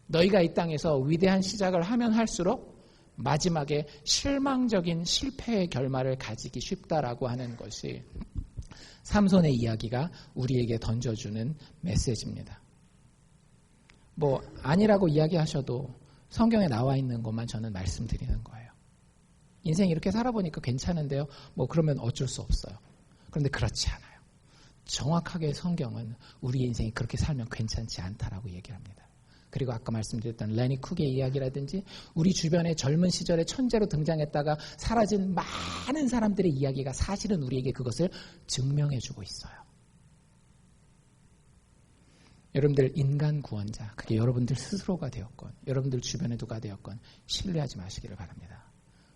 너희가 이 땅에서 위대한 시작을 하면 할수록 마지막에 실망적인 실패의 결말을 가지기 쉽다라고 하는 것이 삼손의 이야기가 우리에게 던져주는 메시지입니다. 아니라고 이야기하셔도 성경에 나와 있는 것만 저는 말씀드리는 거예요. 인생 이렇게 살아보니까 괜찮은데요. 그러면 어쩔 수 없어요. 그런데 그렇지 않아요. 정확하게 성경은 우리의 인생이 그렇게 살면 괜찮지 않다라고 얘기를 합니다. 그리고 아까 말씀드렸던 레니 쿡의 이야기라든지 우리 주변에 젊은 시절에 천재로 등장했다가 사라진 많은 사람들의 이야기가 사실은 우리에게 그것을 증명해주고 있어요. 여러분들 인간 구원자, 그게 여러분들 스스로가 되었건 여러분들 주변에 누가 되었건 신뢰하지 마시기를 바랍니다.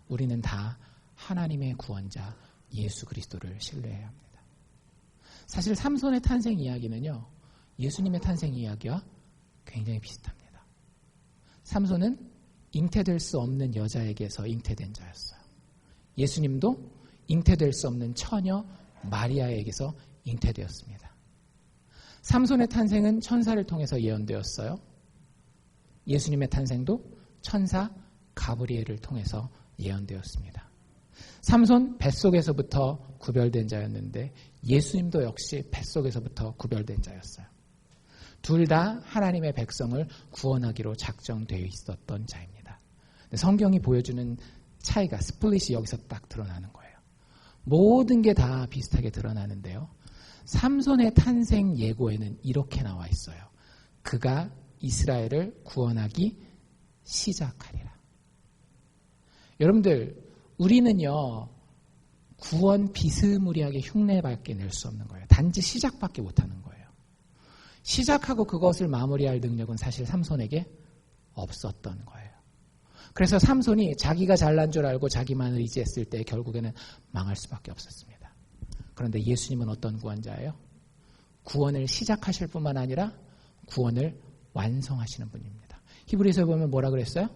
우리는 다 하나님의 구원자 예수 그리스도를 신뢰해야 합니다. 사실 삼손의 탄생 이야기는요, 예수님의 탄생 이야기와 굉장히 비슷합니다. 삼손은 잉태될 수 없는 여자에게서 잉태된 자였어요. 예수님도 잉태될 수 없는 처녀 마리아에게서 잉태되었습니다. 삼손의 탄생은 천사를 통해서 예언되었어요. 예수님의 탄생도 천사 가브리엘을 통해서 예언되었습니다. 삼손 뱃속에서부터 구별된 자였는데 예수님도 역시 뱃속에서부터 구별된 자였어요. 둘 다 하나님의 백성을 구원하기로 작정되어 있었던 자입니다. 성경이 보여주는 차이가, 스플릿이 여기서 딱 드러나는 거예요. 모든 게 다 비슷하게 드러나는데요. 삼손의 탄생 예고에는 이렇게 나와 있어요. 그가 이스라엘을 구원하기 시작하리라. 여러분들, 우리는요, 구원 비스무리하게 흉내밖에 낼 수 없는 거예요. 단지 시작밖에 못하는 거예요. 시작하고 그것을 마무리할 능력은 사실 삼손에게 없었던 거예요. 그래서 삼손이 자기가 잘난 줄 알고 자기만을 의지했을 때 결국에는 망할 수밖에 없었습니다. 그런데 예수님은 어떤 구원자예요? 구원을 시작하실 뿐만 아니라 구원을 완성하시는 분입니다. 히브리서에 보면 뭐라 그랬어요?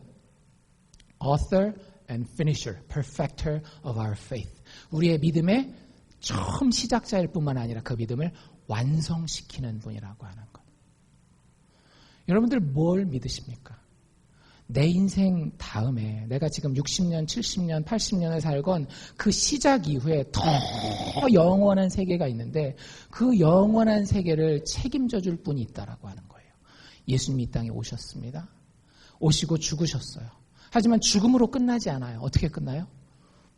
Author and finisher, perfecter of our faith. 우리의 믿음의 처음 시작자일 뿐만 아니라 그 믿음을 완성시키는 분이라고 하는 것. 여러분들 뭘 믿으십니까? 내 인생 다음에 내가 지금 60년, 70년, 80년을 살건 그 시작 이후에 더 영원한 세계가 있는데 그 영원한 세계를 책임져 줄 분이 있다라고 하는 거예요. 예수님이 이 땅에 오셨습니다. 오시고 죽으셨어요. 하지만 죽음으로 끝나지 않아요. 어떻게 끝나요?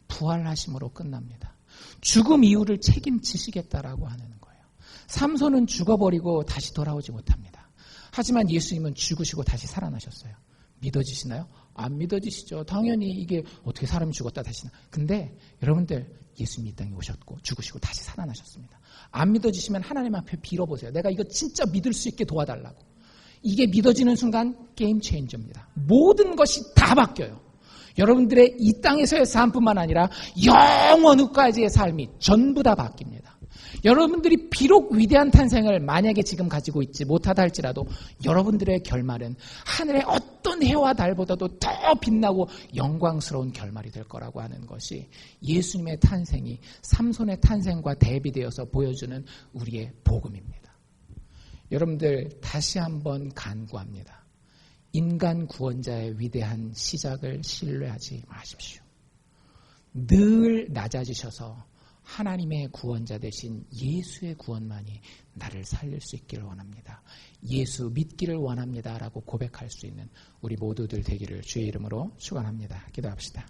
부활하심으로 끝납니다. 죽음 이후를 책임지시겠다라고 하는 거예요. 삼손은 죽어버리고 다시 돌아오지 못합니다. 하지만 예수님은 죽으시고 다시 살아나셨어요. 믿어지시나요? 안 믿어지시죠. 당연히 이게 어떻게 사람이 죽었다 다시 나. 근데 여러분들 예수님이 이 땅에 오셨고 죽으시고 다시 살아나셨습니다. 안 믿어지시면 하나님 앞에 빌어보세요. 내가 이거 진짜 믿을 수 있게 도와달라고. 이게 믿어지는 순간 게임 체인저입니다. 모든 것이 다 바뀌어요. 여러분들의 이 땅에서의 삶뿐만 아니라 영원 후까지의 삶이 전부 다 바뀝니다. 여러분들이 비록 위대한 탄생을 만약에 지금 가지고 있지 못하다 할지라도 여러분들의 결말은 하늘의 어떤 해와 달보다도 더 빛나고 영광스러운 결말이 될 거라고 하는 것이 예수님의 탄생이 삼손의 탄생과 대비되어서 보여주는 우리의 복음입니다. 여러분들 다시 한번 간구합니다. 인간 구원자의 위대한 시작을 신뢰하지 마십시오. 늘 낮아지셔서 하나님의 구원자 되신 예수의 구원만이 나를 살릴 수 있기를 원합니다. 예수 믿기를 원합니다. 라고 고백할 수 있는 우리 모두들 되기를 주의 이름으로 축원합니다. 기도합시다.